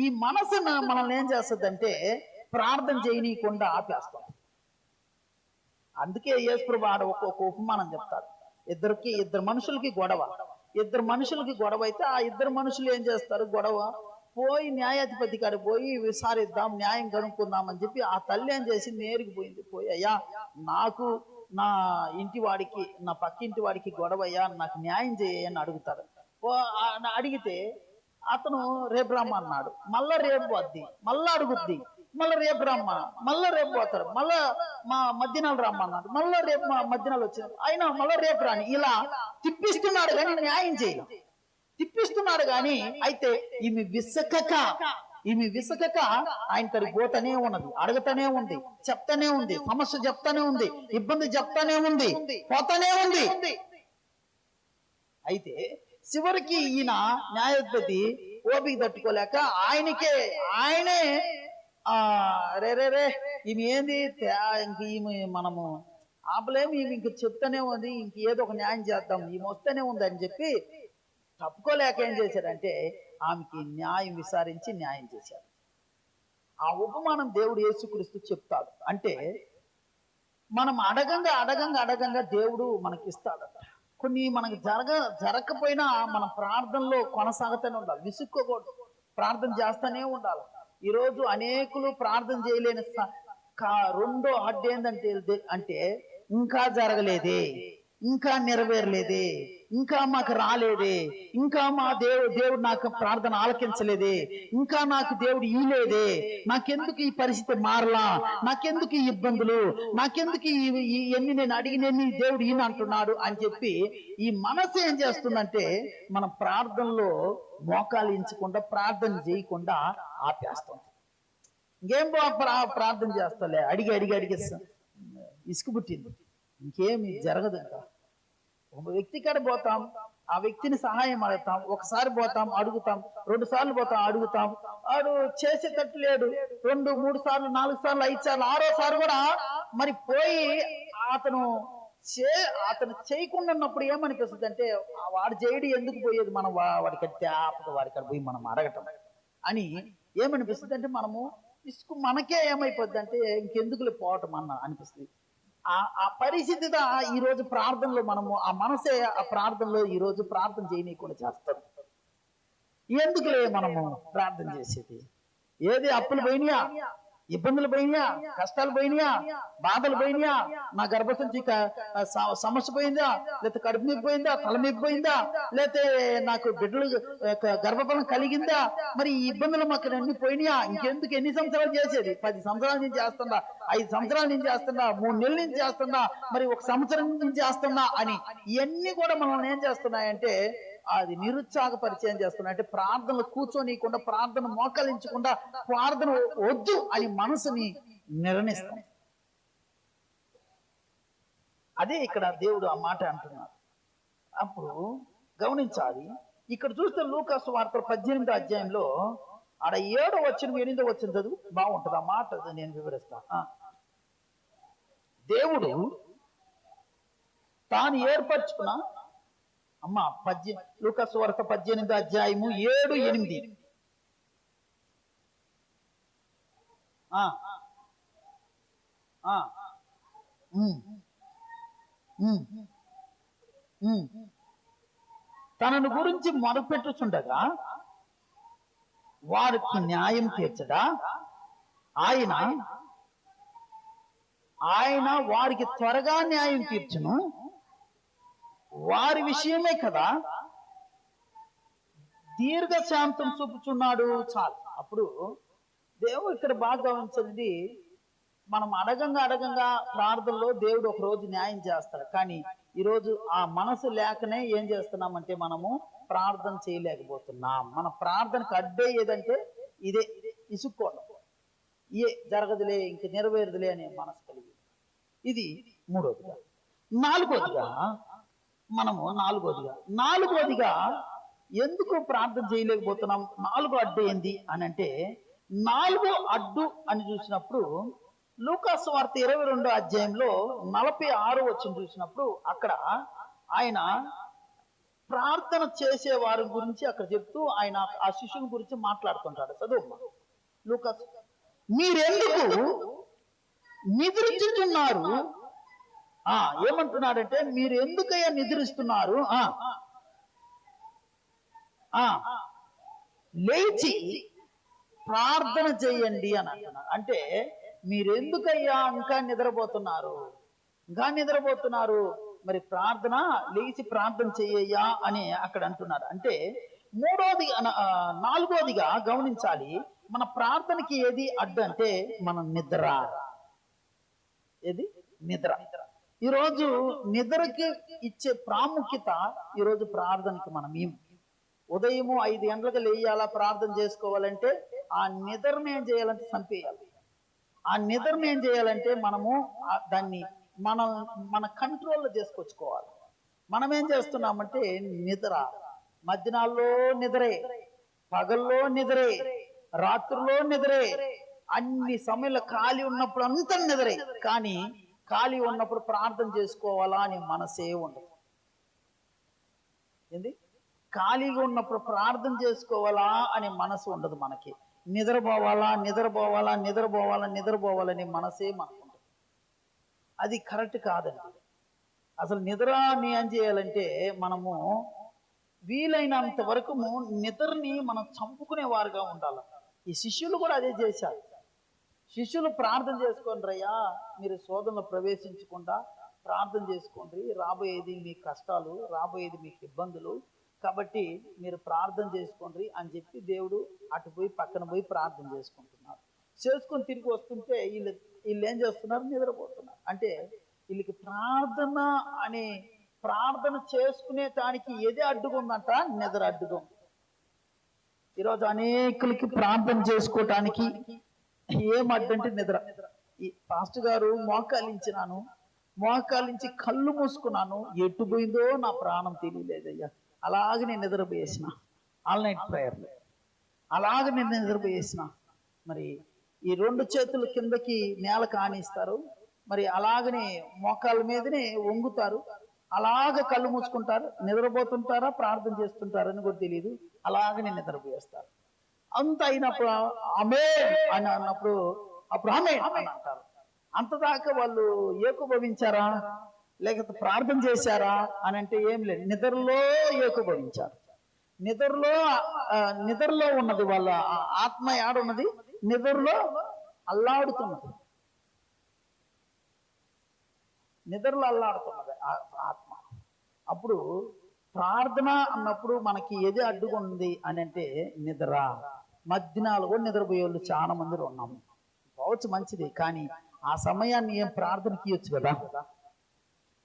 ఈ మనసు మనల్ని ఏం చేస్తుందంటే ప్రార్థన చేయనీయకుండా ఆపేస్తాం. అందుకే యేసుప్రభువు ఒక్కొక్క ఉపమానం చెప్తాడు. ఇద్దరు మనుషులకి గొడవ. ఇద్దరు మనుషులకి గొడవ అయితే ఆ ఇద్దరు మనుషులు ఏం చేస్తారు? గొడవ పోయి న్యాయాధిపతి కాడికి పోయి విచారిద్దాం, న్యాయం కనుక్కుందాం అని చెప్పి ఆ తల్లి ఏం చేసి నేరుకు పోయింది. పోయి అయ్యా, నాకు నా ఇంటి వాడికి, నా పక్కింటి వాడికి గొడవ అయ్యా, నాకు న్యాయం చేయని అడుగుతారు. అడిగితే అతను రేపు రమ్మన్నాడు. మళ్ళా రేపు వద్ది, మళ్ళా అడుగుద్ది, మళ్ళీ రేపు రమ్మ, మళ్ళా రేపు పోతారు, మళ్ళా మా మధ్యాహ్నాలు రమ్మన్నాడు, మళ్ళా రేపు మా మధ్యాహ్నాలు వచ్చింది, అయినా మళ్ళా రేపు రాని, ఇలా తిప్పిస్తున్నాడు కానీ న్యాయం చేయాలి, తిప్పిస్తున్నాడు కానీ. అయితే ఈమె విసకక ఆయన తడి పోతనే ఉన్నది, అడగతానే ఉంది, చెప్తానే ఉంది, సమస్య చెప్తానే ఉంది, ఇబ్బంది చెప్తానే ఉంది, పోతానే ఉంది. అయితే చివరికి ఈయన న్యాయాధిపతి ఓపిక తట్టుకోలేక ఆయనే రే ఈమె ఏంది ఇంక ఈమె మనము ఆపలేము, ఈమె ఇంక చెప్తానే ఉంది, ఇంక ఏదో ఒక న్యాయం చేద్దాం, ఈమె వస్తేనే ఉంది అని చెప్పి తప్పుకోలేక ఏం చేశాడంటే ఆమెకి న్యాయం విచారించి న్యాయం చేశాడు. ఆ ఉపమానం దేవుడు యేసుక్రీస్తు చెప్తాడు. అంటే మనం అడగంగా దేవుడు మనకిస్తాడట. కొన్ని మనకు జరగకపోయినా మన ప్రార్థనలో కొనసాగుతూనే ఉండాలి, విసుక్కోకూడదు, ప్రార్థన చేస్తూనే ఉండాలి. ఈరోజు అనేకులు ప్రార్థన చేయలేని రెండో అడ్డు ఏంటంటే ఇంకా జరగలేదే, ఇంకా నెరవేరలేదే, ఇంకా మాకు రాలేదే, ఇంకా మా దేవుడు నాకు ప్రార్థన ఆలకించలేదే, ఇంకా నాకు దేవుడు ఇయ్యలేదే, నాకెందుకు ఈ పరిస్థితి మారలా, నాకెందుకు ఈ ఇబ్బందులు, నాకెందుకు ఇవన్నీ నేను అడిగినన్ని దేవుడు ఈయన అంటున్నాడు అని చెప్పి ఈ మనసు ఏం చేస్తుందంటే మన ప్రార్థనలో మోకాలించకుండా, ప్రార్థన చేయకుండా ఆపేస్తుంది. ఇంకేం ప్రార్థన చేస్తలే, అడిగి ఇసుకు పుట్టింది, ఇంకేమి జరగదు. ఇంకా ఒక వ్యక్తి కాడ పోతాం, ఆ వ్యక్తిని సహాయం అడుగుతాం, ఒకసారి పోతాం అడుగుతాం, 2 సార్లు పోతాం అడుగుతాం, వాడు చేసేటట్టు లేడు, 2, 3 సార్లు, 4 సార్లు, 5 సార్లు, 6వ సారి కూడా మరి పోయి అతను చేయకుండా ఉన్నప్పుడు ఏమనిపిస్తుంది అంటే వాడు చేయడు, ఎందుకు పోయేది మనం వాడికి తేపక వాడికి పోయి మనం అడగటం అని ఏమనిపిస్తుంది అంటే మనము మనకే ఏమైపోద్ది అంటే ఇంకెందుకులే పోవటం అనిపిస్తుంది. ఆ పరిస్థితి ఈ రోజు ప్రార్థనలో మనము ఆ మనసే ఆ ప్రార్థనలో ఈ రోజు ప్రార్థన చేయనీయకుండా చేస్తాం. ఎందుకులే మనము ప్రార్థన చేసేది? ఏది అప్పులు పోయినాయా, ఇబ్బందులు పోయినాయా, కష్టాలు పోయినాయా, బాధలు పోయినాయా, నా గర్భసంచి సమస్య పోయిందా, లేకపోతే కడుపు నొప్పి పోయిందా, తల నొప్పి పోయిందా, లేకపోతే నాకు బిడ్డలు గర్భఫలం కలిగిందా, మరి ఈ ఇబ్బందులు మాకు అన్ని పోయినాయా? ఇంకెందుకు? ఎన్ని సంవత్సరాలు చేసేది? 10 సంవత్సరాల నుంచి చేస్తున్నా, 5 సంవత్సరాల నుంచి చేస్తున్నా, 3 నెలల నుంచి చేస్తున్నా, మరి 1 సంవత్సరం నుంచి చేస్తున్నా అని ఇవన్నీ కూడా మనల్ని ఏం చేస్తున్నాయంటే అది నిరుత్సాహపరిచయం చేస్తున్నా. అంటే ప్రార్థనలు కూర్చోనీయకుండా, ప్రార్థన మోకలించకుండా, ప్రార్థన వద్దు అని మనసుని నిర్ణయిస్తాం. అదే ఇక్కడ దేవుడు ఆ మాట అంటున్నాడు. అప్పుడు గమనించాలి. ఇక్కడ చూస్తే లూకాసు వార్త 18వ అధ్యాయంలో ఆడ 7వ వచనం 8వ వచనం చదువు, బాగుంటుంది. ఆ మాట నేను వివరిస్తా. దేవుడు తాను ఏర్పరచుకున్న లూకాసు వార్త 18వ అధ్యాయము 7, 8. తనను గురించి మొదలుపెట్టుచుండగా వారికి న్యాయం తీర్చడా ఆయన వారికి త్వరగా న్యాయం తీర్చును, వారి విషయమే కదా దీర్ఘశాంతం చూపుచున్నాడు. చాలు. అప్పుడు దేవుడు ఇక్కడ బాగా గమనించింది, మనం అడగంగా ప్రార్థనలో దేవుడు ఒక రోజు న్యాయం చేస్తాడు. కానీ ఈరోజు ఆ మనసు లేకనే ఏం చేస్తున్నామంటే మనము ప్రార్థన చేయలేకపోతున్నాం. మన ప్రార్థనకు అడ్డే ఏదంటే ఇదే, ఇసుక్కోవడం, జరగదులే, ఇంక నెరవేరదులే అనే మనసు కలిగి. ఇది 3వదిగా. 4వదిగా ఎందుకు ప్రార్థన చేయలేకపోతున్నాం? 4వ అడ్డు ఏంది అని అంటే, 4వ అడ్డు అని చూసినప్పుడు లూకాసు వార్త 22వ అధ్యాయంలో 46వ వచనం చూసినప్పుడు అక్కడ ఆయన ప్రార్థన చేసే వారి గురించి అక్కడ చెప్తూ ఆయన ఆ శిష్యుని గురించి మాట్లాడుతుంటాడు. చదువు లూకాసు. మీరెందుకు నిద్రించుతున్నారు ఏమంటున్నాడంటే మీరు ఎందుకయ్యా నిద్రిస్తున్నారు, లేచి ప్రార్థన చేయండి అని అంటున్నారు. అంటే మీరెందుకయ్యా ఇంకా నిద్రపోతున్నారు, మరి ప్రార్థన, లేచి ప్రార్థన చెయ్యయ్యా అని అక్కడ అంటున్నారు. అంటే నాలుగోదిగా గమనించాలి, మన ప్రార్థనకి ఏది అడ్డు అంటే మన నిద్ర. నిద్ర. ఈరోజు నిద్రకి ఇచ్చే ప్రాముఖ్యత ఈరోజు ప్రార్థనకి మనం ఉదయము 5 గంటలకు లేయాలా ప్రార్థన చేసుకోవాలంటే ఆ నిద్రను ఏం చేయాలంటే చంపేయాలి. ఆ నిద్రను ఏం చేయాలంటే మనము దాన్ని మన కంట్రోల్లో చేసుకొచ్చుకోవాలి. మనం ఏం చేస్తున్నామంటే నిద్ర, మధ్యాహ్నాల్లో నిద్రే, పగల్లో నిద్రే, రాత్రుల్లో నిద్రే, అన్ని సమయంలో ఖాళీ ఉన్నప్పుడు అంతా నిద్రే. కానీ ఖాళీ ఉన్నప్పుడు ప్రార్థన చేసుకోవాలా అని మనసే ఉండదు. ఖాళీగా ఉన్నప్పుడు ప్రార్థన చేసుకోవాలా అనే మనసు ఉండదు మనకి. నిద్రపోవాలని మనసే మనకు ఉండదు. అది కరెక్ట్ కాదండి. అసలు నిద్రని ఏం చేయాలంటే మనము వీలైనంత వరకు నిద్రని మనం చంపుకునేవారుగా ఉండాలి. ఈ శిష్యులు కూడా అదే చేశారు. శిష్యులు ప్రార్థన చేసుకోండి రయ్యా, మీరు శోధనలో ప్రవేశించకుండా ప్రార్థన చేసుకోండి, రాబోయేది మీ కష్టాలు, రాబోయేది మీకు ఇబ్బందులు, కాబట్టి మీరు ప్రార్థన చేసుకోండి అని చెప్పి దేవుడు అటు పోయి పక్కన పోయి ప్రార్థన చేసుకొని తిరిగి వస్తుంటే వీళ్ళు ఏం చేస్తున్నారు, నిద్రపోతున్నారు. అంటే వీళ్ళకి ప్రార్థన చేసుకునే దానికి ఏదే అడ్డుకుందంట, నిద్ర అడ్డుగా. ఈరోజు అనేకులకి ప్రార్థన చేసుకోవటానికి ఏం అడ్డంటే నిద్ర. ఈ పాస్టర్ గారు మోకాలించి కళ్ళు మూసుకున్నాను, ఎటు పోయిందో నా ప్రాణం తెలియలేదయ్యా, అలాగే నేను నిద్రపోయేసిన. ఆల్ నైట్ ప్రేయర్లు అలాగే నేను నిద్రపోయేసిన. మరి ఈ 2 చేతుల కిందకి నేల కానిస్తారు, మరి అలాగనే మోకాళ్ళ మీదనే వంగుతారు, అలాగ కళ్ళు మూసుకుంటారు, నిద్రపోతుంటారా ప్రార్థన చేస్తుంటారని కూడా తెలియదు, అలాగనే నిద్రపోయేస్తారు. అంత అయినప్పుడు ఆమేన్ అని అన్నప్పుడు అప్పుడు ఆమేన్ అని అంటారు. అంతదాకా వాళ్ళు ఏకీభవించారా లేకపోతే ప్రార్థన చేశారా అని అంటే ఏం లేదు, నిద్రలో ఏకీభవించారు. నిద్రలో ఉన్నది వాళ్ళ ఆత్మ ఏడున్నది, నిద్రలో అల్లాడుతున్నది, ఆత్మ. అప్పుడు ప్రార్థన అన్నప్పుడు మనకి ఏది అడ్డుకుంది అని అంటే నిద్ర. మధ్యాహ్నాలు కూడా నిద్రపోయే వాళ్ళు చాలా మంది ఉన్నాము. పోవచ్చు, మంచిది, కానీ ఆ సమయాన్ని ఏం ప్రార్థనకి ఇవ్వచ్చు కదా.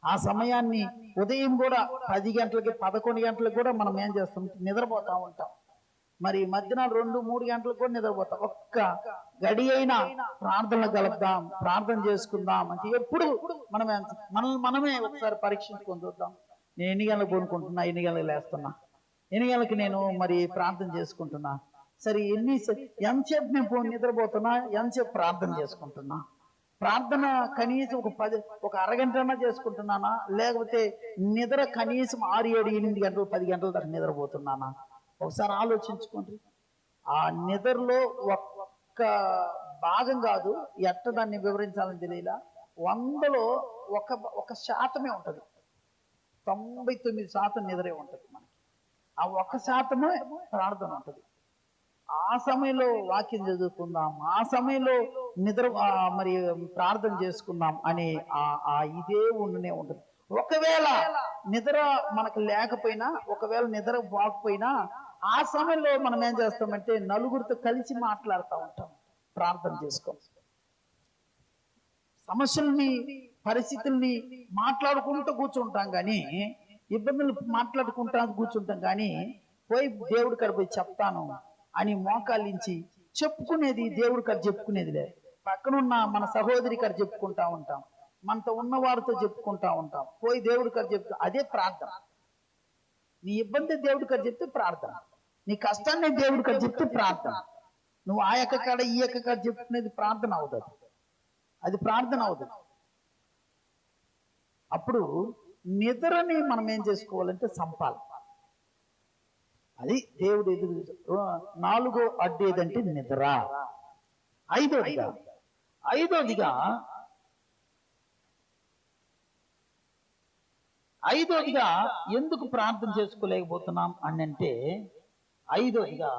ఆ సమయాన్ని ఉదయం కూడా 10 గంటలకి 11 గంటలకు కూడా మనం ఏం చేస్తాం, నిద్రపోతా ఉంటాం. మరి మధ్యాహ్నం 2-3 గంటలకు కూడా నిద్రపోతాం. ఒక్క గడి అయినా ప్రార్థనలు గలుపుదాం, ప్రార్థన చేసుకుందాం అంటే ఎప్పుడు మనమే ఒకసారి పరీక్షించుకొని చూద్దాం. నేను ఎన్ని గంటలకు కొనుక్కుంటున్నా, ఎన్ని గంటలకు లేస్తున్నా, ఎన్ని గంటలకి నేను మరి ప్రార్థన చేసుకుంటున్నా, సరే ఎంతసేపు నేను నిద్రపోతున్నా, ఎంతసేపు ప్రార్థన చేసుకుంటున్నా, ప్రార్థన కనీసం ఒక అరగంటన్నా చేసుకుంటున్నానా, లేకపోతే నిద్ర కనీసం 6, 7, 8 గంటలు 10 గంటల దాకా నిద్రపోతున్నానా, ఒకసారి ఆలోచించుకోండి. ఆ నిద్రలో ఒక్క భాగం కాదు, ఎట్ట దాన్ని వివరించాలని తెలియలా, 100లో 1% ఉంటుంది. 99% నిద్రే ఉంటుంది మనకి. ఆ 1% ప్రార్థన ఉంటుంది. ఆ సమయంలో వాక్యం చదువుకుందాం, ఆ సమయంలో మరి ప్రార్థన చేసుకుందాం అనే ఇదే ఉండనే ఉంటుంది. ఒకవేళ నిద్ర మనకు లేకపోయినా, ఒకవేళ నిద్ర పోకపోయినా, ఆ సమయంలో మనం ఏం చేస్తామంటే నలుగురితో కలిసి మాట్లాడుతూ ఉంటాం, ప్రార్థన చేసుకో, సమస్యల్ని పరిస్థితుల్ని మాట్లాడుకుంటూ కూర్చుంటాం, కానీ ఇబ్బందులు కూర్చుంటాం, కానీ పోయి దేవుడి కాడ పోయి చెప్తాను అని మోకాలించి చెప్పుకునేది దేవుడి కాడ చెప్పుకునేది లేదు. పక్కనున్న మన సహోదరి కాడ చెప్పుకుంటా ఉంటాం, మనతో ఉన్నవారితో చెప్పుకుంటా ఉంటాం, పోయి దేవుడి కాడ చెప్తా, అదే ప్రార్థన. నీ ఇబ్బంది దేవుడి కాడ చెప్తే ప్రార్థన, నీ కష్టాన్ని దేవుడి కాడ చెప్తే ప్రార్థన. నువ్వు ఆ యొక్క కాడ ఈ యొక్క కాడ చెప్పుకునేది ప్రార్థన అవుతుంది, అది ప్రార్థన అవుతుంది. అప్పుడు నిద్రని మనం ఏం చేసుకోవాలంటే సంపాలి. అది దేవుడు ఎదురు. 4వ అడ్డు ఏదంటే నిద్ర. ఐదోదిగా ఐదోదిగా ఎందుకు ప్రార్థన చేసుకోలేకపోతున్నాం అని అంటే, ఐదోదిగా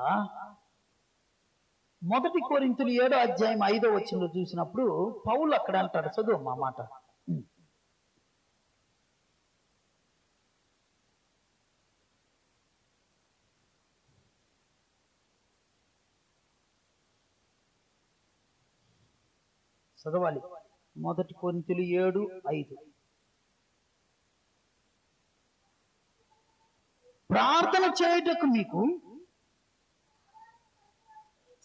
1 కొరింథీయులు 7:5 చూసినప్పుడు పౌలు అక్కడ అంటాడు, చదువు మా మాట. చదవాలి. 1 కొరింథీయులు 7:5. ప్రార్థన చేయుటకు మీకు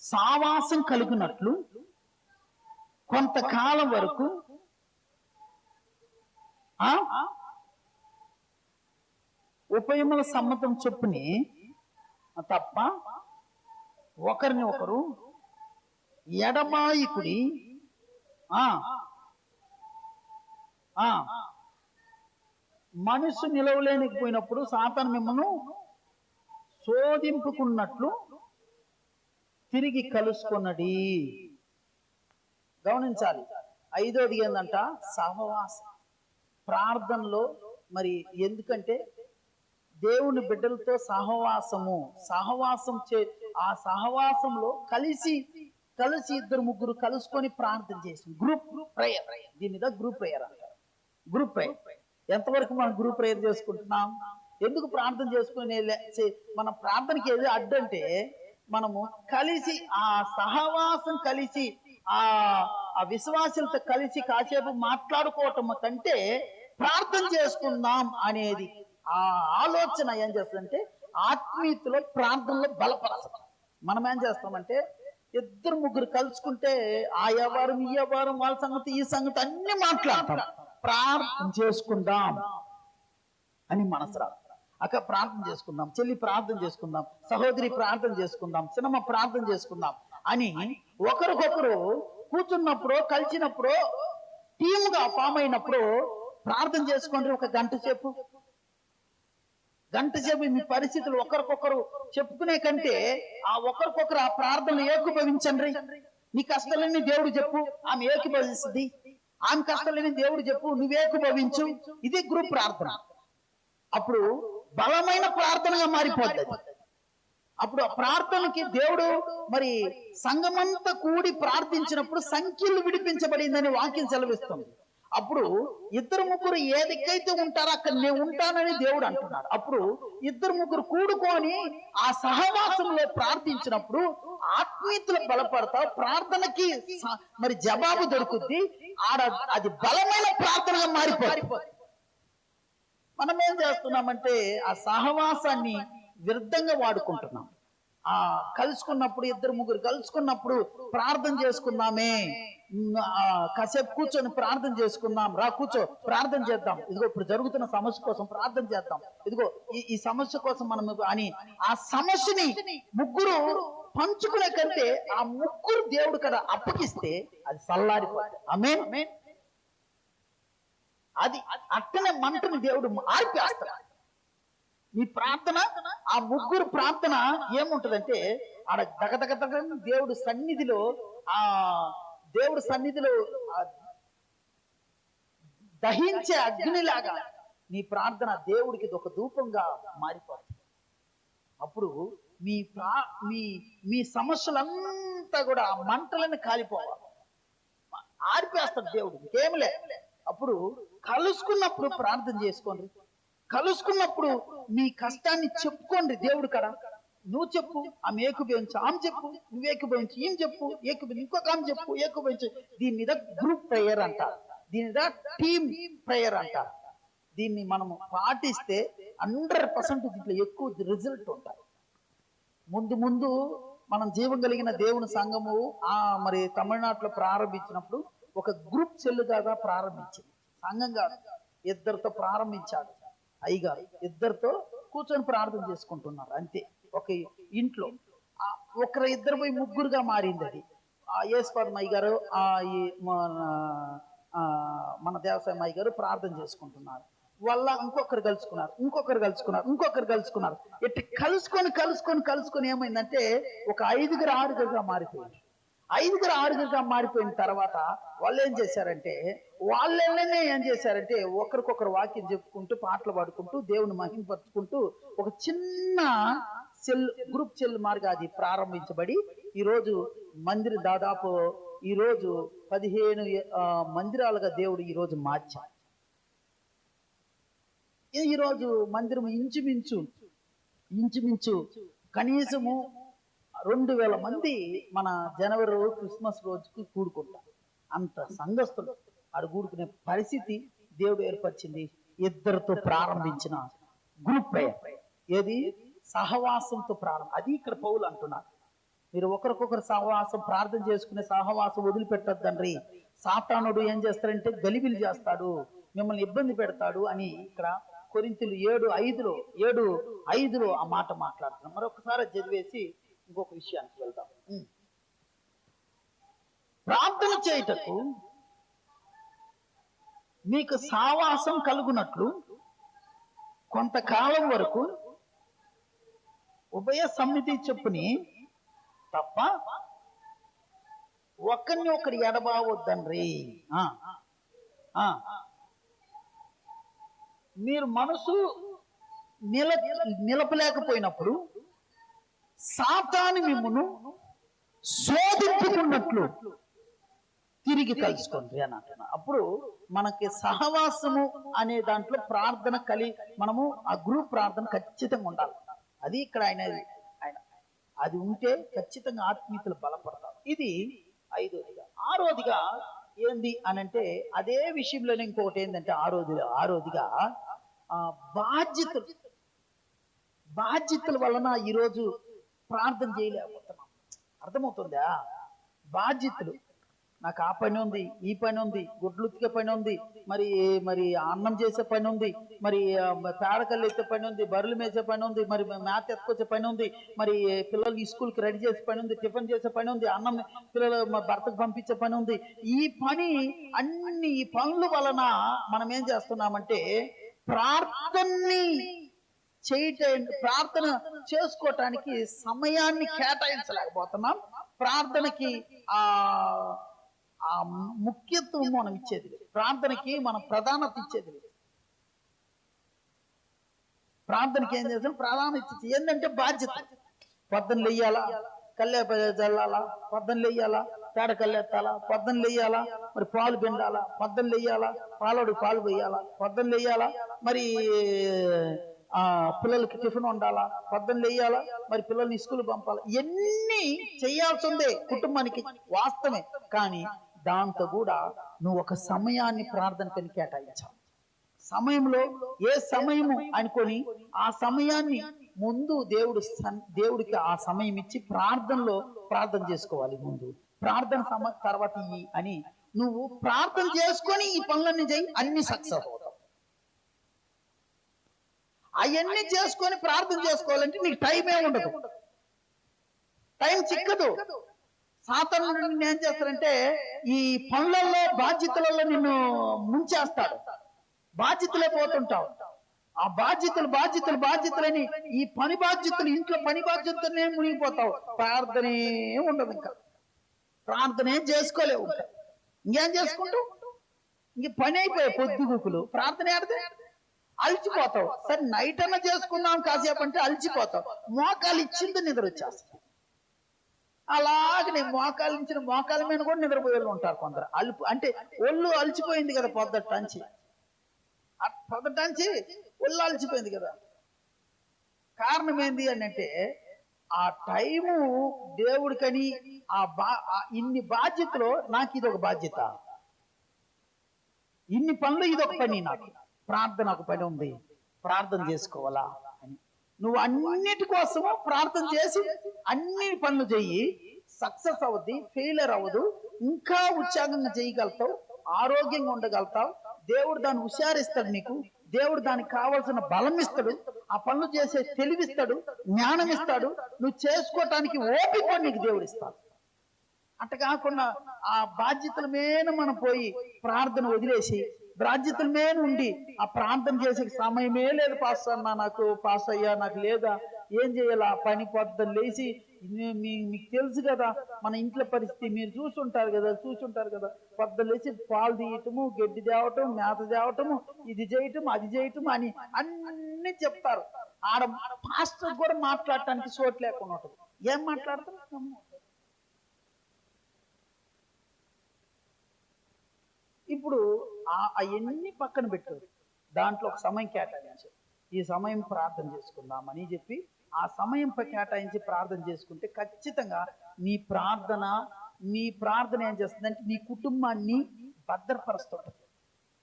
సావాసం కలుగునట్లు కొంతకాలం వరకు ఉపయముల సమ్మతం చొప్పుని తప్ప ఒకరిని ఒకరు ఎడబాయికుడి మనసు నిలవలేనిపోయినప్పుడు సాతాను మిమ్మల్ని శోధింపుకున్నట్లు తిరిగి కలుసుకున్నది. గమనించాలి. ఐదోది ఏందంట, సహవాసం. ప్రార్థనలో మరి ఎందుకంటే దేవుని బిడ్డలతో సహవాసం ఆ సహవాసంలో కలిసి ఇద్దరు ముగ్గురు కలుసుకొని ప్రార్థన చేసి గ్రూప్ ప్రేయర్. దీని గ్రూప్ ప్రేయర్ అంటారు. Group prayer. ఎంతవరకు మనం గ్రూప్ ప్రేయర్ చేసుకుంటున్నాం? ఎందుకు ప్రార్థన చేసుకుని మన ప్రార్థనకి ఏది అడ్డంటే, మనము కలిసి ఆ సహవాసం కలిసి ఆ విశ్వాసులతో కలిసి కాసేపు మాట్లాడుకోవటం కంటే ప్రార్థన చేసుకుందాం అనేది ఆ ఆలోచన ఏం చేస్తుందంటే ఆత్మీయతలో ప్రార్థనలో బలపరచడం. మనం ఏం చేస్తామంటే ఇద్దరు ముగ్గురు కలుసుకుంటే ఆ వ్యవహారం ఈ వ్యవహారం వాళ్ళ సంగతి ఈ సంగతి అన్ని మాట్లాడతాం. ప్రార్థన చేసుకుందాం అని మనసు రాదు. అక్క ప్రార్థన చేసుకుందాం, చెల్లి ప్రార్థన చేసుకుందాం, సహోదరి ప్రార్థన చేసుకుందాం, సినిమా ప్రార్థన చేసుకుందాం అని ఒకరికొకరు కూర్చున్నప్పుడు కలిసినప్పుడు టీముగా ఫామ్ అయినప్పుడు ప్రార్థన చేసుకోండి. ఒక గంట సేపు మీ పరిస్థితులు ఒకరికొకరు చెప్పుకునే కంటే ఆ ఒకరికొకరు ఆ ప్రార్థన ఏకీభవించండి. నీ కష్టాలన్నీ దేవుడు చెప్పు, ఆమె ఏకీభవిస్తుంది. ఆమె కష్టాలన్నీ దేవుడు చెప్పు, నువ్వు ఏకీభవించు. ఇది గ్రూప్ ప్రార్థన. అప్పుడు బలమైన ప్రార్థనగా మారిపోతుంది. అప్పుడు ఆ ప్రార్థనకి దేవుడు మరి సంఘమంతా కూడి ప్రార్థించినప్పుడు సంఖ్యలు విడిపించబడిందని వాక్యం సెలవిస్తుంది. అప్పుడు ఇద్దరు ముగ్గురు ఏ దిక్కైతే ఉంటారో అక్కడ నేను ఉంటానని దేవుడు అంటున్నాడు. అప్పుడు ఇద్దరు ముగ్గురు కూడుకొని ఆ సహవాసంలో ప్రార్థించినప్పుడు ఆత్మీయతలు బలపడతావు, ప్రార్థనకి మరి జవాబు దొరుకుద్ది. అది బలమైన ప్రార్థనగా మారిపోతుంది. మనం ఏం చేస్తున్నామంటే ఆ సహవాసాన్ని వ్యర్థంగా వాడుకుంటున్నాం. కలుసుకున్నప్పుడు ఇద్దరు ముగ్గురు కలుసుకున్నప్పుడు ప్రార్థన చేసుకుందామే, కాసేపు కూర్చొని ప్రార్థన చేసుకుందాం, రా కూర్చో ప్రార్థన చేద్దాం, ఇదిగో ఇప్పుడు జరుగుతున్న సమస్య కోసం ప్రార్థన చేద్దాం, ఇదిగో ఈ సమస్య కోసం మనం అని ఆ సమస్యని ముగ్గురు పంచుకునే కంటే ఆ ముగ్గురు దేవుడు కదా అప్పగిస్తే అది చల్లారిపోతుంది. ఆమేన్. అది అట్టనే మంటని దేవుడు ఆర్పేస్తాడు. మీ ప్రార్థన ఆ ముగ్గురు ప్రార్థన ఏముంటదంటే ఆడ దగదగదగ దేవుడు సన్నిధిలో దహించే అగ్నిలాగా నీ ప్రార్థన దేవుడికి ఒక ధూపంగా మారిపోతుంది. అప్పుడు మీ సమస్యలంతా కూడా ఆ మంటలను కాలిపోవాలి, ఆర్పేస్తాడు దేవుడు. ఇంకేమిలే. అప్పుడు కలుసుకున్నప్పుడు ప్రార్థన చేసుకోండి. కలుసుకున్నప్పుడు మీ కష్టాన్ని చెప్పుకోండి దేవుడు కదా. నువ్వు చెప్పు, ఆమె ఏకీభవించు, ఆమె చెప్పు, నువ్వు ఏకీభవించు, ఏం చెప్పు ఏకీభవించు, ఇంకొక ఆమె చెప్పు ఏకీభవించు. దీని మీద గ్రూప్ ప్రేయర్ అంటారు, దీని మీద టీమ్ ప్రేయర్ అంటారు. దీన్ని మనము పాటిస్తే 100% దీంట్లో ఎక్కువ రిజల్ట్ ఉంటాయి. ముందు మనం జీవం కలిగిన దేవుని సంఘము మరి తమిళనాడులో ప్రారంభించినప్పుడు ఒక గ్రూప్ సెల్ కాగా ప్రారంభించింది. సంఘం కాదు, ఇద్దరితో ప్రారంభించాడు అయ్యగారు. ఇద్దరితో కూర్చొని ప్రార్థన చేసుకుంటున్నారు అంతే. ఒక ఇంట్లో ఇద్దరు పోయి ముగ్గురుగా మారింది అది. యేసుపాదం అయ్య గారు మన దేవసాయం అయ్య గారు ప్రార్థన చేసుకుంటున్నారు. వాళ్ళ ఇంకొకరు కలుసుకున్నారు. ఇట్లా కలుసుకొని ఏమైందంటే ఒక 5 6 మారిపోయింది. ఆరుగురుగా మారిపోయిన తర్వాత వాళ్ళు ఏం చేశారంటే వాళ్ళనే ఏం చేశారంటే ఒకరికొకరు వాక్యం చెప్పుకుంటూ పాటలు పాడుకుంటూ దేవుని మహిమపరుచుకుంటూ ఒక చిన్న గ్రూప్ సెల్ మార్గా అది ప్రారంభించబడి ఈరోజు మందిరం దాదాపు ఈరోజు 15 మందిరాలుగా దేవుడు ఈరోజు మార్చాడు. ఈరోజు మందిరం ఇంచుమించు కనీసము 2000 మంది మన జనవరి క్రిస్మస్ రోజుకి కూడుకుంటారు. అంత సంఘస్థులు ఆడు కూడుకునే పరిస్థితి దేవుడు ఏర్పరిచింది. ఇద్దరితో ప్రారంభించిన గ్రూప్ ప్రేయర్, ఏది సహవాసంతో ప్రారంభం. అది ఇక్కడ పౌలు అంటున్నారు, మీరు ఒకరికొకరు సహవాసం ప్రార్థన చేసుకునే సహవాసం వదిలిపెట్టద్దండ్రి. సాతానుడు ఏం చేస్తాడంటే గలిబిలి చేస్తాడు, మిమ్మల్ని ఇబ్బంది పెడతాడు అని ఇక్కడ కొరింథీయులు 7:5లో ఆ మాట మాట్లాడుతున్నాం. మరొకసారి చదివేసి ఇంకొక విషయానికి వెళ్దాం. ప్రార్థన చేయుటకు మీకు సావాసం కలుగునట్లు కొంతకాలం వరకు ఉభయ సమితి చెప్పుని తప్ప ఒకరిని ఒకరు ఎడబావద్దండ్రి. మీరు మనసు నిలపలేకపోయినప్పుడు సాతాను మిమ్మును శోధించుకున్నట్లు తిరిగి కలుసుకోండి అని అంటున్నారు. అప్పుడు మనకి సహవాసము అనే దాంట్లో ప్రార్థన మనము ఆ గ్రూప్ ప్రార్థన ఖచ్చితంగా ఉండాలి. అది ఇక్కడ ఆయన అది ఉంటే ఖచ్చితంగా ఆత్మీయతలు బలపడతారు. ఇది 5వదిగా. 6వదిగా ఏంది అని అంటే అదే విషయంలోనే ఇంకొకటి ఏంటంటే 6వదిగా బాధ్యతల వలన ఈరోజు ప్రార్థన చేయలేకపోతున్నాం. అర్థమవుతుందా? బాధ్యతలు, నాకు ఆ పని ఉంది, ఈ పని ఉంది, గుడ్లు ఉతికే పని ఉంది, మరి అన్నం చేసే పని ఉంది, మరి పేడకల్లు ఎత్తే పని ఉంది, బర్రెలు మేసే పని ఉంది, మరి మేత ఎత్తుకొచ్చే పని ఉంది, మరి పిల్లలు స్కూల్కి రెడీ చేసే పని ఉంది, టిఫిన్ చేసే పని ఉంది, అన్నం పిల్లలు భర్తకు పంపించే పని ఉంది. ఈ పనుల వలన మనం ఏం చేస్తున్నామంటే ప్రార్థన చేసుకోవటానికి సమయాన్ని కేటాయించలేకపోతున్నాం. ప్రార్థనకి ఆ ముఖ్యత్వం మనం ఇచ్చేది లేదు. ప్రార్థనకి మనం ప్రాధాన్యత ఇచ్చేది లేదు. ప్రార్థనకి ఏం చేస్తాం? ప్రాధాన్యత ఇచ్చేది ఏంటంటే బాధ్యత. పొద్దున్న లేయాలా, కల్లే చల్లాలా, పొద్దున్న లేయాలా, పేడ కల్లెత్తాలా, పొద్దున్న లేయాలా, మరి పాలు పిండాలా, పొద్దున్న లేయాలా, పాలోడికి పాలు పోయాలా, పొద్దున్న లేయాలా, మరి పిల్లలకి టిఫిన్ వండాలా, పొద్దున్న లేయాలా, మరి పిల్లల్ని స్కూల్ పంపాలా. ఇవన్నీ చేయాల్సిందే కుటుంబానికి, వాస్తవమే. కానీ దాంతో కూడా నువ్వు ఒక సమయాన్ని ప్రార్థనకని కేటాయించాలి. సమయంలో ఏ సమయము అనుకొని ఆ సమయాన్ని ముందు దేవుడికి ఆ సమయం ఇచ్చి ప్రార్థన చేసుకోవాలి. ముందు ప్రార్థన తర్వాత అని నువ్వు ప్రార్థన చేసుకొని ఈ పనులన్నీ చేయి, అన్ని సక్సెస్ అవుతావు. అవన్నీ చేసుకొని ప్రార్థన చేసుకోవాలంటే నీకు టైమే ఉండదు, టైం చిక్కదు. సాతాను నిన్ను ఏం చేస్తారంటే ఈ పనులలో బాధ్యతలలో నిన్ను ముంచేస్తాడు. బాధ్యతలే పోతుంటావు. ఆ బాధ్యతలని ఈ పని బాధ్యతలు, ఇంట్లో పని బాధ్యతలనే మునిగిపోతావు. ప్రార్థనే ఉండదు. ఇంకా ప్రార్థనే చేసుకోలేవు. ఇంకేం చేసుకుంటావు? ఇంక పని అయిపోయాయి పొద్దుగుకులు. ప్రార్థన ఆడితే అలిచిపోతావు. సరే నైట్ అన్నా చేసుకుందాం కాసేపు అంటే అలిచిపోతావు. మోకాలు ఇచ్చింది నిద్ర వచ్చేస్తావు. అలాగే మోకాల మీద కూడా నిద్రపోయే ఉంటారు కొందరు. అంటే ఒళ్ళు అలిచిపోయింది కదా, పొద్దుటాంచి ఒళ్ళు అలిచిపోయింది కదా. కారణం ఏంది అని అంటే ఆ టైము దేవుడికని ఇన్ని బాధ్యతలు, నాకు ఇదొక బాధ్యత, ఇన్ని పనులు ఇదొక పని, నాకు ప్రార్థన ఒక పని ఉంది, ప్రార్థన చేసుకోవాలా అని నువ్వు అన్నిటి కోసము ప్రార్థన చేసి అన్ని పనులు చెయ్యి. సక్సెస్ అవుద్ది, ఫెయిలియర్ అవ్వదు. ఇంకా ఉత్సాహంగా చేయగలుగుతావు, ఆరోగ్యంగా ఉండగలుగుతావు. దేవుడు దాన్ని హుషారిస్తాడు నీకు. దేవుడు దానికి కావాల్సిన బలం ఇస్తాడు, ఆ పనులు చేసే తెలివిస్తాడు, జ్ఞానం ఇస్తాడు. నువ్వు చేసుకోవటానికి ఓపిక నీకు దేవుడు ఇస్తాడు. అట్ట కాకుండా ఆ బాధ్యతల మీద మనం పోయి ప్రార్థన వదిలేసి బాధ్యతల మీద ఉండి ఆ ప్రార్థన చేసే సమయమే లేదు. పాస్ అన్నా, నాకు పాస్ అయ్యా, నాకు లేదా, ఏం చేయాలా? పని పొద్దున్న లేచి మీకు తెలుసు కదా మన ఇంట్లో పరిస్థితి, మీరు చూసుంటారు కదా. పొద్దున్న లేచి పాలు తీయటము, గడ్డి తేవటం, మేత తేవటము, ఇది చేయటం అది చేయటం అని అన్ని చెప్తారు. ఆడ పాస్టర్ కూడా మాట్లాడటానికి చోటు లేకుండా ఉంటుంది. ఏం మాట్లాడతారు? ఇప్పుడు అవన్నీ పక్కన పెట్టారు. దాంట్లో ఒక సమయం కేటాయించారు. ఈ సమయం ప్రార్థన చేసుకుందామని చెప్పి ఆ సమయం కేటాయించి ప్రార్థన చేసుకుంటే ఖచ్చితంగా నీ ప్రార్థన ఏం చేస్తుందంటే నీ కుటుంబాన్ని భద్రపరుస్తుంటుంది.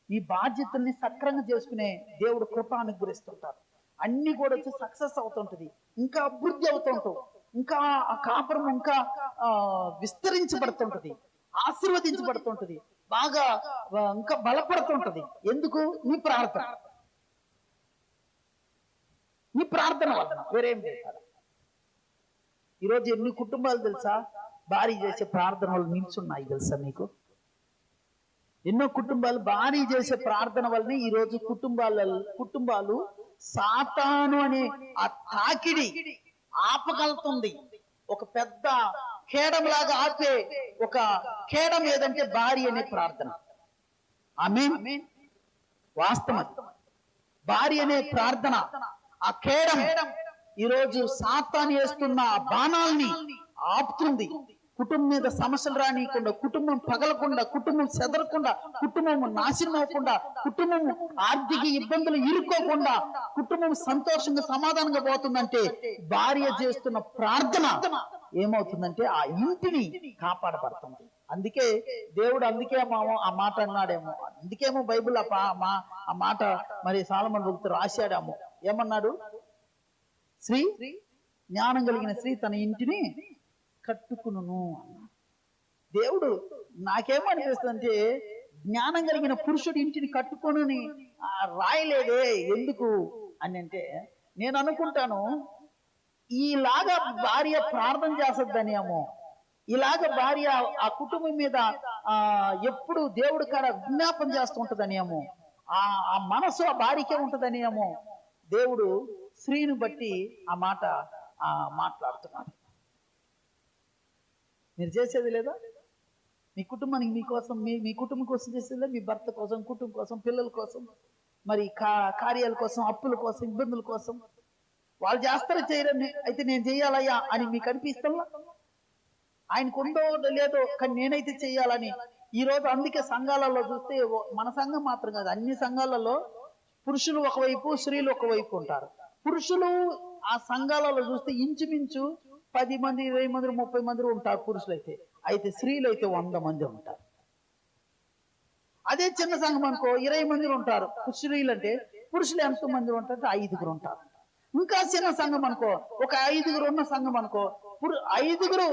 నీ బాధ్యతల్ని సక్రంగా చేసుకునే దేవుడు కృప అనుగ్రహిస్తుంటారు. అన్ని కూడా వచ్చి సక్సెస్ అవుతుంటది. ఇంకా అభివృద్ధి అవుతుంటావు. ఇంకా ఆ కాపురం ఇంకా విస్తరించబడుతుంటది, ఆశీర్వదించబడుతుంటది, బాగా ఇంకా బలపడుతుంటది. ఎందుకు? నీ ప్రార్థన వలన. వేరేం చేశారు? ఈరోజు ఎన్ని కుటుంబాలు తెలుసా భారీ చేసే ప్రార్థన వల్ల నిల్చున్నాయి తెలుసా మీకు? ఎన్నో కుటుంబాలు భారీ చేసే ప్రార్థన వల్లనే ఈరోజు కుటుంబాలు సాతాను అనే ఆ తాకిడి ఆపగలుగుతుంది. ఒక పెద్ద ఖేడంలాగా ఆపే ఒక ఖేడం ఏదంటే భార్య అనే ప్రార్థన. ఆమేన్. వాస్తవం. భార్య అనే ప్రార్థన ఆ ఖేడం ఈరోజు సాతాను వేస్తున్న బాణాల్ని ఆపుతుంది. కుటుంబం మీద సమస్యలు రానియకుండా, కుటుంబం పగలకుండా, కుటుంబం చెదరకుండా, కుటుంబం నాశనం అవ్వకుండా, కుటుంబం ఆర్థిక ఇబ్బందులు ఇరుక్కోకుండా, కుటుంబం సంతోషంగా సమాధానంగా పోతుందంటే భార్య చేస్తున్న ప్రార్థన ఏమవుతుందంటే ఆ ఇంటిని కాపాడబడుతుంది. అందుకే దేవుడు ఆ మాట అన్నాడేమో. అందుకేమో బైబిల్ ఆ మాట మరి సొలొమోను భక్తుడు రాశాడేమో. ఏమన్నాడు? జ్ఞానం కలిగిన స్త్రీ తన ఇంటిని కట్టుకును అన్నాడు దేవుడు. నాకేమనిపిస్తుందంటే జ్ఞానం కలిగిన పురుషుడు ఇంటిని కట్టుకొనుని రాయలేదే ఎందుకు అని అంటే, నేను అనుకుంటాను ఈలాగా భార్య ప్రార్థన చేస్తుందనేమో, ఇలాగ భార్య ఆ కుటుంబం మీద ఎప్పుడు దేవుడి కాడ విజ్ఞాపన చేస్తూ ఉంటదనేమో, ఆ మనసు ఆ భార్యకే ఉంటదనేమో దేవుడు స్త్రీని బట్టి ఆ మాట మాట్లాడుతున్నాడు. మీరు చేసేది లేదా? మీ కుటుంబానికి మీకోసం మీ కుటుంబం కోసం చేసేది, మీ భర్త కోసం, కుటుంబం కోసం, పిల్లల కోసం, మరి కార్యాల కోసం, అప్పుల కోసం, ఇబ్బందుల కోసం వాళ్ళు చేస్తారో చేయరని అయితే నేను చెయ్యాలయ్యా అని మీకు అనిపిస్తుందా? ఆయనకు ఉందో లేదో కానీ నేనైతే చెయ్యాలని ఈరోజు. అందుకే సంఘాలలో చూస్తే మన సంఘం మాత్రం కాదు, అన్ని సంఘాలలో పురుషులు ఒకవైపు, స్త్రీలు ఒకవైపు ఉంటారు. పురుషులు ఆ సంఘాలలో చూస్తే ఇంచుమించు 10 మంది, 20 మంది, 30 మంది ఉంటారు పురుషులైతే. అయితే స్త్రీలు అయితే 100 మంది ఉంటారు. అదే చిన్న సంఘం అనుకో 20 మంది ఉంటారు స్త్రీలు. అంటే పురుషులు ఎంత మంది ఉంటారు? 5 ఉంటారు. ఇంకా చిన్న సంఘం అనుకో ఒక 5 ఉన్న సంఘం అనుకో 5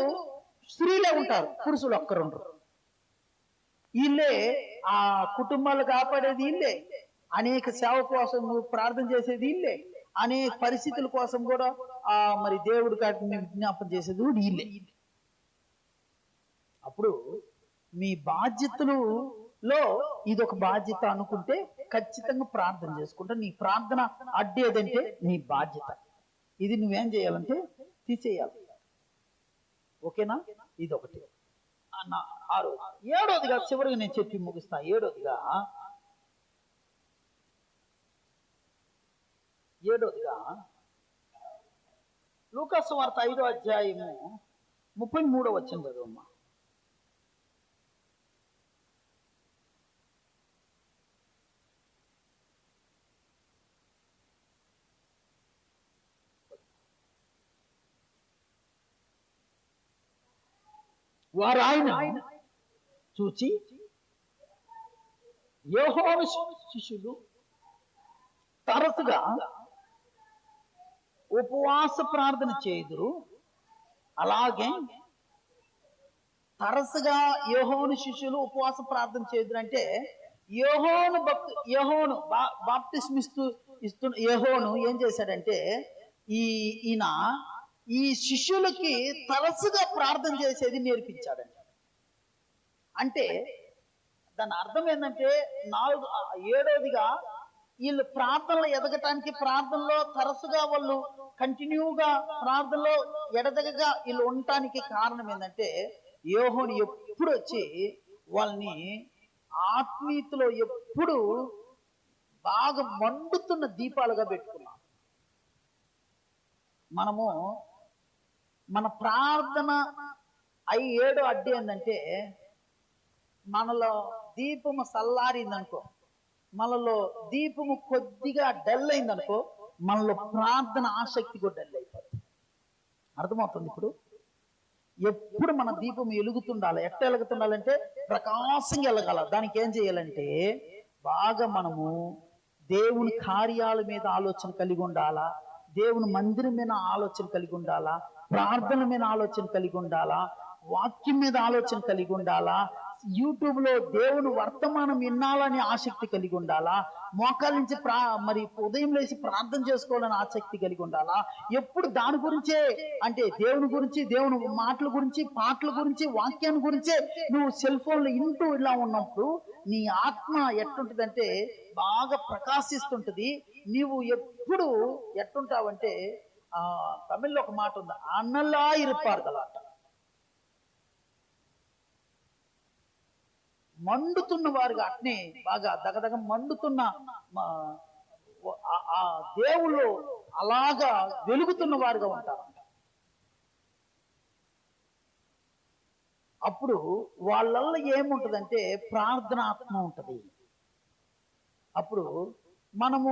స్త్రీలే ఉంటారు, పురుషులు ఒక్కరు ఉండరు. వీళ్ళే ఆ కుటుంబాలు కాపాడేది వీళ్ళే, అనేక సేవ కోసం ప్రార్థన చేసేది వీళ్ళే, అనేక పరిస్థితుల కోసం కూడా మరి దేవుడి కాటిని విజ్ఞాపన చేసేది కూడా వీళ్ళే. అప్పుడు మీ బాధ్యతలలో ఇదొక బాధ్యత అనుకుంటే ఖచ్చితంగా ప్రార్థన చేసుకుంటా. నీ ప్రార్థన అడ్డేదంటే నీ బాధ్యత. ఇది నువ్వేం చేయాలంటే తీసేయాలి. ఓకేనా? ఇదొకటి. 7వదిగా చివరిగా నేను చెప్పి ముగిస్తా. 7వదిగా లూకాసు వార్త 5వ అధ్యాయము 33వ వచనం చదువమ్మా. వారు ఆయన చూచి యోహాను శిష్యులు తరచుగా ఉపవాస ప్రార్థన చేయుదురు, అలాగే తరచుగా యోహాను శిష్యులు ఉపవాస ప్రార్థన చేయుదురు అంటే యోహాను బాప్తిస్మ ఇస్తున్న యోహాను ఏం చేశాడంటే ఈయన ఈ శిష్యులకి తరచుగా ప్రార్థన చేసేది నేర్పించాడంట. అంటే దాని అర్థం ఏంటంటే 7వదిగా వీళ్ళు ప్రార్థనలు ఎదగటానికి, ప్రార్థనలో తరచుగా వాళ్ళు కంటిన్యూగా ప్రార్థనలో ఎడతెగక వీళ్ళు ఉండటానికి కారణం ఏంటంటే యోహోను ఎప్పుడు వచ్చి వాళ్ళని ఆత్మీయతలో ఎప్పుడు బాగా మండుతున్న దీపాలుగా పెట్టుకున్నాం. మనము మన ప్రార్థన ఏడో అడ్డు ఏంటంటే మనలో దీపము చల్లారిందనుకో, మనలో దీపము కొద్దిగా డల్ అయిందనుకో, మనలో ప్రార్థన ఆసక్తి కూడా డల్ అయిపోతుంది. అర్థమవుతుంది? ఇప్పుడు ఎప్పుడు మన దీపం వెలుగుతుండాలి. ఎట్ట వెలుగుతుండాలంటే ప్రకాశంగా వెలగాల. దానికి ఏం చేయాలంటే బాగా మనము దేవుని కార్యాల మీద ఆలోచన కలిగి ఉండాలా, దేవుని మందిరం మీద ఆలోచన కలిగి ఉండాలా, ప్రార్థన మీద ఆలోచన కలిగి ఉండాలా, వాక్యం మీద ఆలోచన కలిగి ఉండాలా, యూట్యూబ్ లో దేవుని వర్తమానం వినాలని ఆసక్తి కలిగి ఉండాలా, మోకాల నుంచి మరి ఉదయం లేచి ప్రార్థన చేసుకోవాలని ఆసక్తి కలిగి ఉండాలా. ఎప్పుడు దాని గురించే, అంటే దేవుని గురించి, దేవుని మాటల గురించి, పాటల గురించి, వాక్యాన్ని గురించే నువ్వు సెల్ ఫోన్లో ఇంటూ ఇలా ఉన్నప్పుడు నీ ఆత్మ ఎట్టుంటదంటే బాగా ప్రకాశిస్తుంటది. నీవు ఎప్పుడు ఎట్టుంటావంటే తమిళ్లో ఒక మాట ఉంది, అన్నలా ఇరుపారు కదా, మండుతున్న వారుగా, అట్నే బాగా దగదగ మండుతున్న ఆ దేవుళ్ళు అలాగా వెలుగుతున్న వారుగా ఉంటారు. అప్పుడు వాళ్ళల్లో ఏముంటదంటే ప్రార్థనాత్మ ఉంటది. అప్పుడు మనము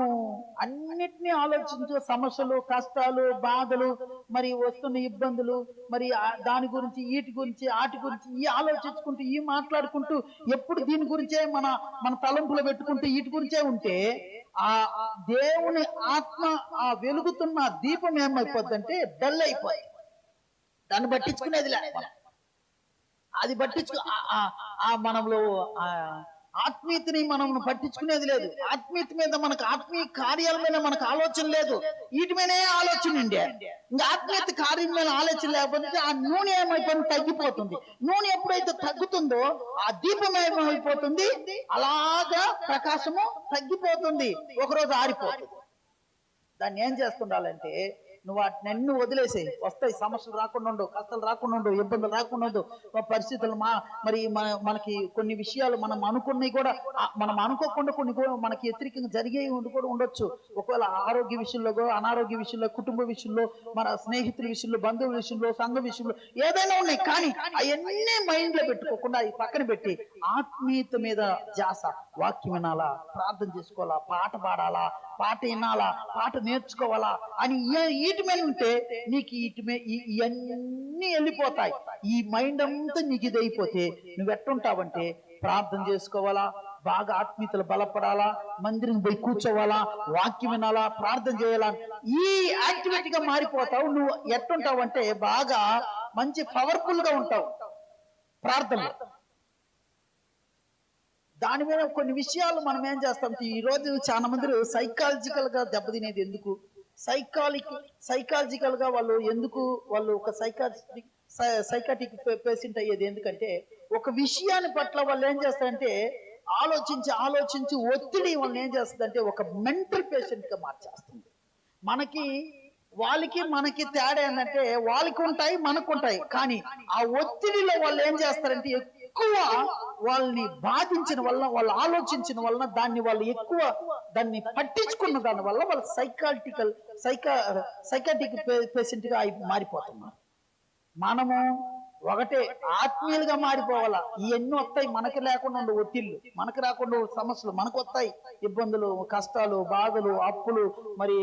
అన్నిటినీ ఆలోచించు, సమస్యలు, కష్టాలు, బాధలు, మరి వస్తున్న ఇబ్బందులు, మరి దాని గురించి, వీటి గురించి, వాటి గురించి ఈ ఆలోచించుకుంటూ, ఈ మాట్లాడుకుంటూ, ఎప్పుడు దీని గురించే మన తలంపులు పెట్టుకుంటూ వీటి గురించే ఉంటే ఆ దేవుని ఆత్మ, ఆ వెలుగుతున్న దీపం ఏమైపోద్దంటే డల్ అయిపోయి దాన్ని పట్టించుకునేది లే. అది మనలో ఆత్మీయతని మనం పట్టించుకునేది లేదు. ఆత్మీయత మీద మనకు, ఆత్మీయ కార్యాల మీద మనకు ఆలోచన లేదు. వీటి మీదే ఆలోచన ఉండే. ఇంకా ఆత్మీయత కార్యం మీద ఆలోచన లేకపోతే ఆ నూనె ఏమైపోతుంది, తగ్గిపోతుంది. నూనె ఎప్పుడైతే తగ్గుతుందో ఆ దీపం ఏమైపోతుంది, అలాగా ప్రకాశము తగ్గిపోతుంది, ఒకరోజు ఆరిపోతుంది. దాన్ని ఏం చేస్తుండాలంటే నువ్వు వాటిని వదిలేసే, వస్తాయి సమస్యలు రాకుండా ఉండు, కష్టాలు రాకుండా ఉండు, ఇబ్బందులు రాకుండా ఉండు, పరిస్థితులు మరి మనకి కొన్ని విషయాలు మనం అనుకున్నవి కూడా మనం అనుకోకుండా కొన్ని కూడా మనకి వ్యతిరేకంగా జరిగే కూడా ఉండొచ్చు. ఒకవేళ ఆరోగ్య విషయంలో, అనారోగ్య విషయంలో, కుటుంబ విషయంలో, మన స్నేహితుల విషయంలో, బంధువుల విషయంలో, సంఘ విషయంలో ఏదైనా ఉన్నాయి. కానీ అవన్నీ మైండ్ లో పెట్టుకోకుండా అవి పక్కన పెట్టి ఆత్మీయత మీద ధ్యాస, వాక్యం వినాలా, ప్రార్థన చేసుకోవాలా, పాట పాడాలా, పాట వినాలా, పాట నేర్చుకోవాలా అని వీటి మీద ఉంటే నీకు ఇవన్నీ వెళ్ళిపోతాయి. ఈ మైండ్ అంతా నీకు ఇది అయిపోతే నువ్వు ఎట్టుంటావంటే ప్రార్థన చేసుకోవాలా, బాగా ఆత్మీయతలు బలపడాలా, మందిరం పోయి కూర్చోవాలా, వాక్యం వినాలా, ప్రార్థన చేయాలా, ఈ యాక్టివిటీగా మారిపోతావు. నువ్వు ఎట్టుంటావంటే బాగా మంచి పవర్ఫుల్ గా ఉంటావు ప్రార్థనలో. దాని మీద కొన్ని విషయాలు మనం ఏం చేస్తాం, ఈ రోజు చాలా మంది సైకాలజికల్ గా దెబ్బతినేది ఎందుకు, సైకాలజికల్ గా వాళ్ళు ఒక సైకాటిక్ పేషెంట్ అయ్యేది ఎందుకంటే ఒక విషయాన్ని పట్ల వాళ్ళు ఏం చేస్తారంటే ఆలోచించి ఒత్తిడి వాళ్ళని ఏం చేస్తుందంటే ఒక మెంటల్ పేషెంట్ గా మార్చేస్తుంది. వాళ్ళకి మనకి తేడా ఏంటంటే వాళ్ళకి ఉంటాయి, మనకు ఉంటాయి. కానీ ఆ ఒత్తిడిలో వాళ్ళు ఏం చేస్తారంటే ఎక్కువ వాళ్ళని బాధించిన వల్ల, వాళ్ళు ఆలోచించిన వలన, వాళ్ళు ఎక్కువ దాన్ని పట్టించుకున్న దాని వల్ల వాళ్ళు సైకాటిక్ పేషెంట్ గా మారిపోతున్నారు. మనము ఒకటే ఆత్మీయులుగా మారిపోవాలా. ఇవన్నీ వస్తాయి, మనకి లేకుండా ఉండే ఒత్తిళ్ళు, మనకు రాకుండా సమస్యలు మనకు వస్తాయి, ఇబ్బందులు, కష్టాలు, బాధలు, అప్పులు, మరి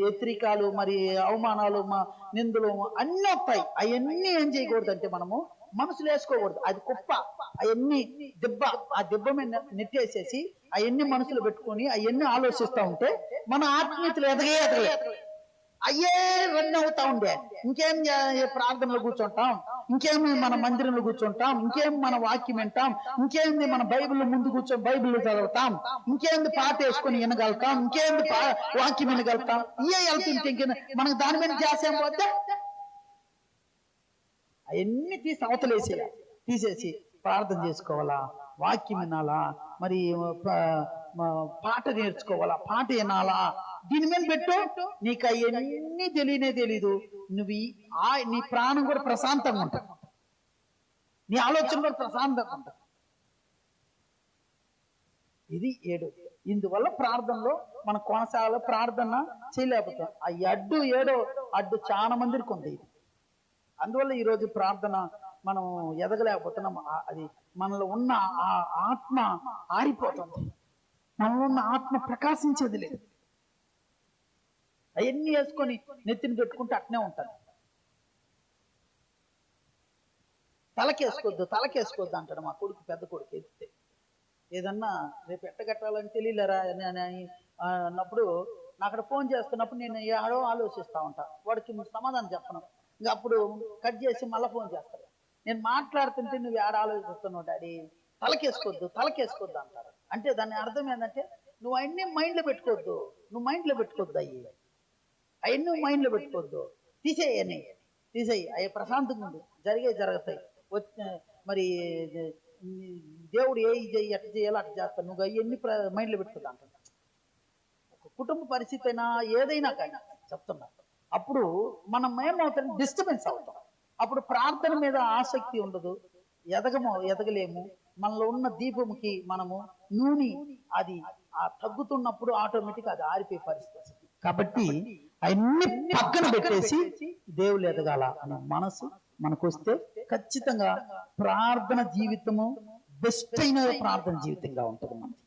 వ్యతిరేకాలు, మరి అవమానాలు, నిందులు అన్నీ వస్తాయి. అవన్నీ ఏం చేయకూడదు అంటే మనము మనసులు వేసుకోకూడదు. అది కుప్ప, అవన్నీ ఆ దెబ్బ మీద నెట్టేసేసి అవన్నీ మనసులో పెట్టుకొని అవన్నీ ఆలోచిస్తూ ఉంటే మన ఆత్మీయతలు ఎదగలే అయ్యే రన్ అవుతా ఉండే. ఇంకేం ప్రార్థనలు కూర్చుంటాం, ఇంకేమి మన మందిరంలో కూర్చుంటాం, ఇంకేం మన వాక్యం వింటాం, ఇంకేంది మన బైబిల్ ముందు కూర్చొని బైబిల్ చదువుతాం, ఇంకేంది పాట వేసుకొని వినగలుగుతాం, ఇంకేంది వాక్యం వినగలుగుతాం. ఇవే వెళ్తుంటే ఇంకే మనకు దాని మీద చేసేం పోతే అవన్నీ తీసేసి ప్రార్థన చేసుకోవాలా, వాక్యం వినాలా, మరి పాట నేర్చుకోవాలా, పాట వినాలా, దీని మీద పెట్టు, నీకు అవన్నీ తెలియనే తెలీదు. నువ్వు నీ ప్రాణం కూడా ప్రశాంతంగా ఉంటుంది, నీ ఆలోచన కూడా ప్రశాంతంగా ఉంటుంది. ఇది 7. ఇందువల్ల ప్రార్థనలో మన కొనసాగలో ప్రార్థన చేయలేకపోతాం. ఆ 7 అడ్డు చాలా మందికి ఉంది. ఇది అందువల్ల ఈరోజు ప్రార్థన మనం ఎదగలేకపోతున్నాం. అది మనలో ఉన్న ఆ ఆత్మ ఆరిపోతుంది, మనలో ఉన్న ఆత్మ ప్రకాశించేది లేదు. అవన్నీ వేసుకొని నెత్తిని పెట్టుకుంటే అట్నే ఉంటాను. తలకేసుకోవద్దు అంటాడు మా కొడుకు, పెద్ద కొడుకు. ఎత్తితే ఏదన్నా రేపు ఎట్టగట్టాలని తెలియలేరా అని అన్నప్పుడు నాకు అక్కడ ఫోన్ చేస్తున్నప్పుడు నేను ఏడో ఆలోచిస్తూ ఉంటా. వాడికి సమాధానం చెప్పను. ఇంకా అప్పుడు కట్ చేసి మళ్ళీ ఫోన్ చేస్తాడు. నేను మాట్లాడుతుంటే నువ్వు ఏడ ఆలోచిస్తున్నావు డాడీ, తలకేసుకోవద్దు అంటారు. అంటే దాని అర్థం ఏంటంటే నువ్వు అవన్నీ మైండ్లో పెట్టుకోవద్దు, అవన్నీ మైండ్లో పెట్టుకోవద్దు, తీసేయి. అవి ప్రశాంతంగా ఉండు, జరుగుతాయి. మరి దేవుడు ఎట్ట చేయాలో అట్లా చేస్తాను, నువ్వు అవన్నీ మైండ్లో పెట్టుకోద్దు అంటాడు. ఒక కుటుంబ పరిస్థితి అయినా ఏదైనా కానీ చెప్తున్నా. అప్పుడు మనం ఏమవుతాం, డిస్టర్బెన్స్ అవుతాం. అప్పుడు ప్రార్థన మీద ఆసక్తి ఉండదు, ఎదగలేము. మనలో ఉన్న దీపముకి మనము నూనె అది తగ్గుతున్నప్పుడు ఆటోమేటిక్ అది ఆరిపోయే పరిస్థితి. కాబట్టి అవన్నీ పక్కన పెట్టేసి దేవుళ్ళు ఎదగాల అనే మనసు మనకు వస్తే ఖచ్చితంగా ప్రార్థన జీవితము బెస్ట్ అయిన ప్రార్థన జీవితంగా ఉంటుంది మనకి.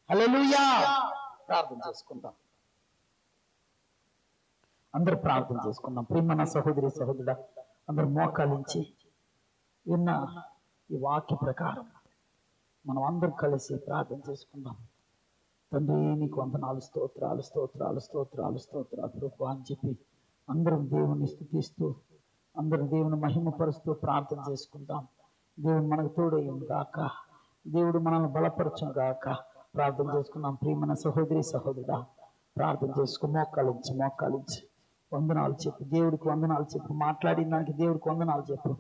హల్లెలూయా. ప్రార్థన చేసుకుందాం, అందరూ ప్రార్థన చేసుకుందాం. ప్రియమైన సహోదరి సహోదరుడా, అందరూ మోకాలించి విన్న ఈ వాక్య ప్రకారం మనం అందరూ కలిసి ప్రార్థన చేసుకుందాం. తండ్రి నీకు వందనాలు, స్తోత్రాలు ప్రభు అని చెప్పి అందరం దేవుని స్తుతిస్తూ, అందరం దేవుని మహిమపరుస్తూ ప్రార్థన చేసుకుందాం. దేవుడు మనకు తోడయ్యును గాక, దేవుడు మనల్ని బలపరచును గాక. ప్రార్థన చేసుకుందాం. ప్రియమైన సహోదరి సహోదరుడా, ప్రార్థన చేసుకుని మోకాలించి వందనాలు చెప్పు, దేవుడికి వందనాలు చెప్పు. మాట్లాడిన దానికి దేవుడికి వందనాలు చెప్పు,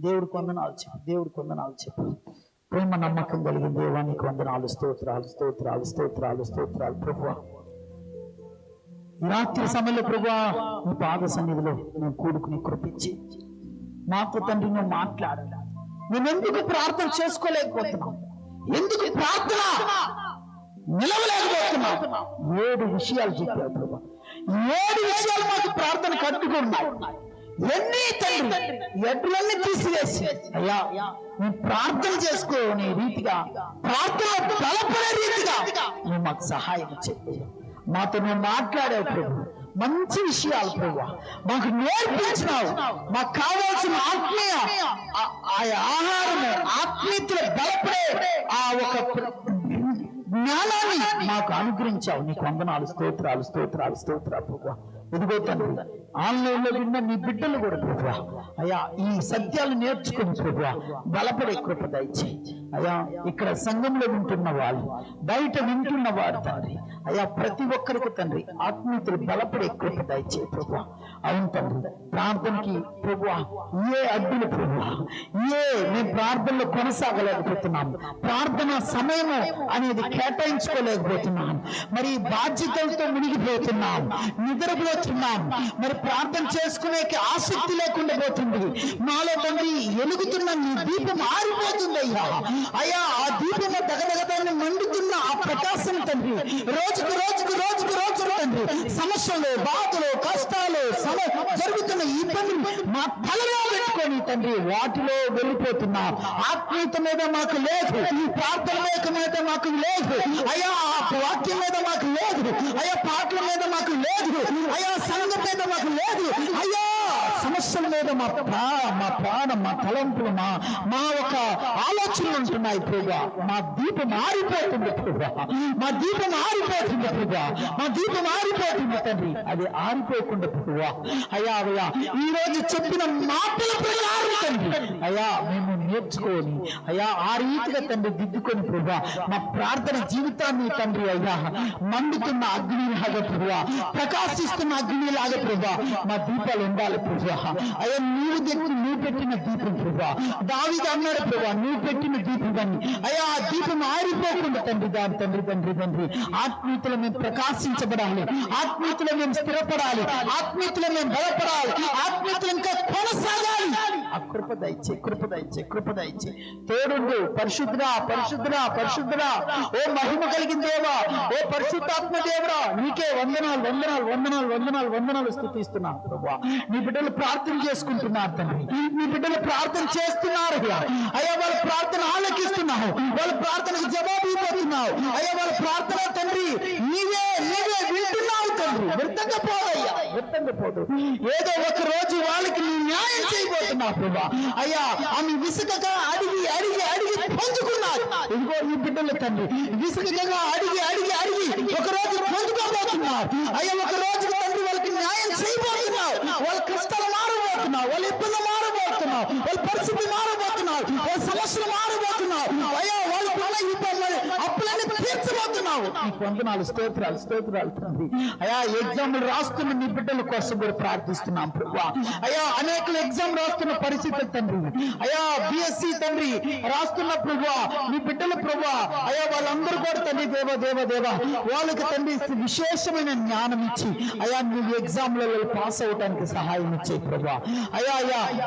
దేవుడికి వందనాలు చెప్పు. ప్రేమ నమ్మకం కలిగిన దేవానికి వందనాలు, స్తోత్రాలు ప్రభువా. ఈ రాత్రి సమయంలో ప్రభువా నీ పాద సన్నిధిలో మేము కూడుకుని కృపించి మాతో తండ్రి నువ్వు మాట్లాడాలి. మేము ఎందుకు ప్రార్థన చేసుకోలేకపోతున్నాం, ఎందుకు ప్రార్థన నిలవలేకపోతున్నాం? 7 విషయాలు చెప్పావు ప్రభా. 7 విషయాలు మాకు ప్రార్థన కట్టుకున్నాయి. ఎన్ని తండ్రి ఎడ్లన్నీ తీసివేసి అయ్యా నువ్వు ప్రార్థన చేసుకోనే రీతిగా, ప్రార్థన బలపడే రీతిగా నువ్వు మాకు సహాయం చెప్పు. మాతో నువ్వు మాట్లాడావు ప్రభు, మంచి విషయాలు ప్రభు మాకు నేర్పించినావు. మాకు కావాల్సిన ఆత్మీయ ఆహారము, ఆత్మీయతలో బలపడే ఆ ఒక జ్ఞానాన్ని మాకు అనుగ్రహించావు. నీకు వందనాలు, స్తోత్రాలు ప్రభు. ఇదిగో తండ్రి ఆన్లైన్ లో విన్న నీ బిడ్డలు కూడా ప్రభు అయ్యా ఈ సత్యాలు నేర్చుకుని ప్రభు బలపడే కృప దయచేయి అయ్యా. ఇక్కడ సంఘంలో వింటున్న వాళ్ళు, బయట వింటున్న వారు తండ్రి అయ్యా, ప్రతి ఒక్కరికి తండ్రి ఆత్మీయతలు బలపడే కృప దయచేయి ప్రభు. అవును తండ్రి, ప్రార్థనకి ప్రభు ఏ అడ్డులు ప్రభు, మేము ప్రార్థనలో కొనసాగలేకపోతున్నాం, ప్రార్థన సమయము అనేది కేటాయించుకోలేకపోతున్నాం, మరి బాధ్యతలతో మునిగిపోతున్నాం, నిద్రపోతున్నాం, మరి ప్రార్థన చేసుకునే ఆసక్తి లేకుండా పోతుంది. మాలో తండ్రి వెలుగుతున్న నీ దీపం ఆరిపోతుంది అయ్యా. ఆ దీపము దగదగదాన్ని మండుతున్న ఆ ప్రకాశం తండ్రి రోజుకు తండ్రి సమస్యలు, బాధలు, కష్టాలు జరుగుతున్న ఇబ్బందులు మా తలలో పెట్టుకొని తండ్రి వాటిలో వెళ్ళిపోతున్నాం. ఆత్మీయత మీద మాకు లేదు, ప్రార్థన మీద మాకు లేదు అయ్యా, వాక్యం మీద మాకు లేదు అయ్యా, పాటల మీద మాకు లేదు అయ్యా, సంఘం మీద మాకు లేదు అయ్యా. సమస్యల మీద మా ప్రాణం, మా తలంపులు, మా ఒక ఆలోచనలు ఉంటున్నాయి ప్రభా. మా దీపం ఆరిపోతుంది ప్రభా, మా దీపం ఆరిపోతుంది తండ్రి. అది ఆరిపోకుండా ప్రభా అయ్యా ఈ రోజు చెప్పిన మాటల ప్రకారం తండ్రి అయ్యా మేము నేర్చుకొని అయ్యా ఆ రీతిగా తండ్రి దిద్దుకొని ప్రభా మా ప్రార్థన జీవితాన్ని తండ్రి అయ్యా మండుతున్న అగ్నిలాగా ప్రభా, ప్రకాశిస్తున్న అగ్నిలాగా ప్రభా మా దీపాలు ఉండాలి ప్రభా. అయ్యా నువ్వు పెట్టిన దీపం ప్రభా, దావీదు అన్నాడు ప్రభా, నువ్వు పెట్టిన దీపం అని. అయ్యా ఆ దీపం ఆరిపోకుండా తండ్రి తండ్రి ఆత్మీయతలో మేము ప్రకాశించబడాలి, ఆత్మీయతలో మేము స్థిరపడాలి, ఆత్మీయతలో మేము బలపడాలి, ఆత్మీయతలు ఇంకా కొనసాగాలి. ఆ కృప దయచే తోడుండు. పరిశుద్ధుడా ఓ మహిమ కలిగిన దేవా, ఓ పరిశుద్ధాత్మ దేవుడా, నీకే వందనాలు స్తుతిస్తున్నాను ప్రభా. నీ బిడ్డలు ప్రార్థన చేసుకుంటున్నారు తండ్రి, నీ బిడ్డలు ప్రార్థన చేస్తున్నారు అయ్యా, వాళ్ళ ప్రార్థన ఆలకిస్తున్నావు, వాళ్ళ ప్రార్థనకు జవాబు ఇవ్వబోతున్నావు అయ్యా, వాళ్ళ ప్రార్థన తండ్రి నీవే వింటున్నావు తండ్రి. వ్యర్థంగా పోదు, ఏదో ఒక రోజు వాళ్ళకి నీ న్యాయం చేయబోతున్నావు ప్రభా. అయ్యా ఆమె విసుకగా అడిగి పొందుకున్నారు. ఇదిగో నీ బిడ్డలు తండ్రి విసుకగా అడిగి ఒక రోజు పొందుకోబోతున్నారు అయ్యా. ఒక రోజు తండ్రి వాళ్ళకి న్యాయం చేయబోతున్నావు. వాళ్ళ కష్టాలు మారబోతున్నావు, వాళ్ళ ఇబ్బందులు మారబోతున్నావు, వాళ్ళ పరిస్థితి మారబోతున్నావు, వాళ్ళ సమస్యలు మారబోతున్నావు అయ్యా. వాళ్ళ అప్పులన్నీ తీర్చబోతున్నావు. నీకు వందనాలు, స్తోత్రాలు తండ్రి. అయ్యా ఎగ్జామ్లు రాస్తున్న నీ బిడ్డల కోసం కూడా ప్రార్థిస్తున్నాం ప్రభా. అయ్యా అనేకలు ఎగ్జామ్ రాస్తున్న పరిస్థితులు తండ్రి, అయ్యా బిఎస్సి తండ్రి రాస్తున్న ప్రభా నీ బిడ్డల ప్రభా. అయ్యా వాళ్ళందరూ కూడా తండ్రి దేవ వాళ్ళకి తండ్రి విశేషమైన జ్ఞానం ఇచ్చి అయ్యా నువ్వు ఎగ్జామ్లలో పాస్ అవడానికి సహాయం ఇచ్చే ప్రభా. అయ్యా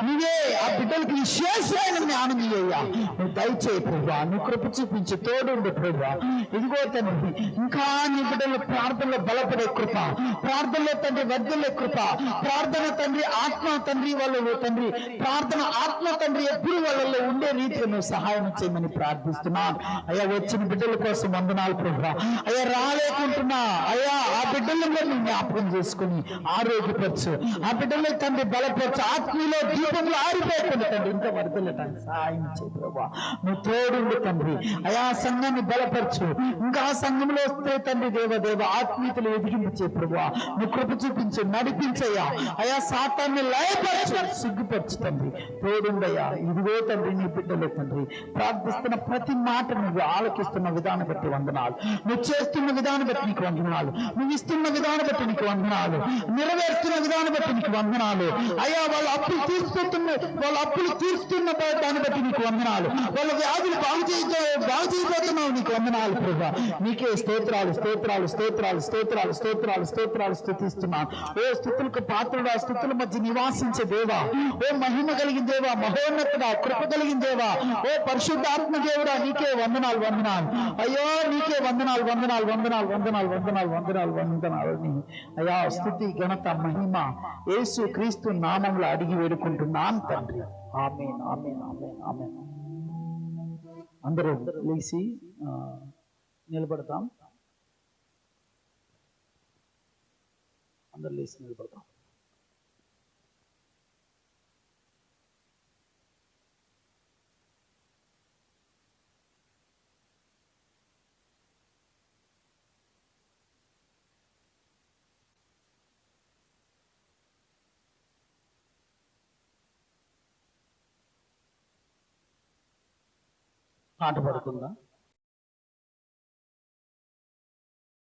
నువ్వే ఆ బిడ్డలకి విశేషమైన జ్ఞానం ఇయ్యా, నువ్వు దయచేయి ప్రభా. నువ్వు కృప చూపించి తోడుండు ప్రభా. ఇదిగో తండ్రి ఇంకా నీ బిడ్డల ప్రార్థనలో బలపడే కృప, ప్రార్థనలో తండ్రి వర్ధిల్లే కృప, ప్రార్థన తండ్రి ఆత్మ తండ్రి వాళ్ళలో తండ్రి ప్రార్థన ఆత్మ తండ్రి ఎప్పుడు వాళ్ళలో ఉండే రీతిలో నువ్వు సహాయం చేయమని ప్రార్థిస్తున్నాను అయ్యా. వచ్చిన బిడ్డల కోసం వందనాలు ప్రభా. అయ్యా రాలేకుంటున్నా అయ్యా ఆ బిడ్డలను నువ్వు జ్ఞాపకం చేసుకుని ఆరోగ్యపరచు, ఆ బిడ్డలు తండ్రి బలపరచు, ఆత్మీయులో దీపంలో ఆరిపోతుంది తండ్రి ఇంకా వర్ధిల్లటానికి సహాయం చేయి ప్రభా. నువ్వు తోడుండు తండ్రి అయా సంఘాన్ని బలపరచు. ఇంకా ఆ సంఘంలో వస్తే తండ్రి దేవ ఆత్మీయతలు ఎదిగించే ప్రభా. నువ్వు కృప చూపించు, నడిపించయ్యా అయా. సాతాన్ని లయపరచు, సిగ్గుపరచు తండ్రి. తోడుండయ్యా. ఇదిగో తండ్రి నీ బిడ్డలే తండ్రి ప్రార్థిస్తున్న ప్రతి మాట నువ్వు ఆలకిస్తున్న విధానం బట్టి వందనాలు, నువ్వు చేస్తున్న విధానం బట్టి నీకు వందనాలు, నువ్వు ఇస్తున్న విధానం బట్టి నీకు వందనాలు, నెరవేరుస్తున్న విధానం బట్టి నీకు వందనాలు అయ్యా. వాళ్ళ అప్పులు తీరుస్తున్న దాన్ని బట్టి నీకు వందనాలు, వాళ్ళ వ్యాధులు బాగు చేయబోతున్నావు నీకు వందనాలు ప్రభా. నీకే స్తోత్రాలు స్తుతిస్తున్నాను. ఓ స్తుతులకు పాత్రుడా, స్తుతుల మధ్య నివాసించే దేవా, ఓ మహిమ కలిగిన దేవా, మహోన్నతుడా, కృప కలిగిన దేవా, ఓ పరిశుద్ధాత్మ దేవుడా, నీకే వందనాలు అయ్యో. నీకే వందనాలు అయ్యా. స్తుతి ఘనత మహిమ యేసు క్రీస్తు నామములో అడిగి వేడుకుంటున్నాను తండ్రి. ఆమేన్. అందరూ లేచి నిలబడతాం. పాట పాడుకుందాం.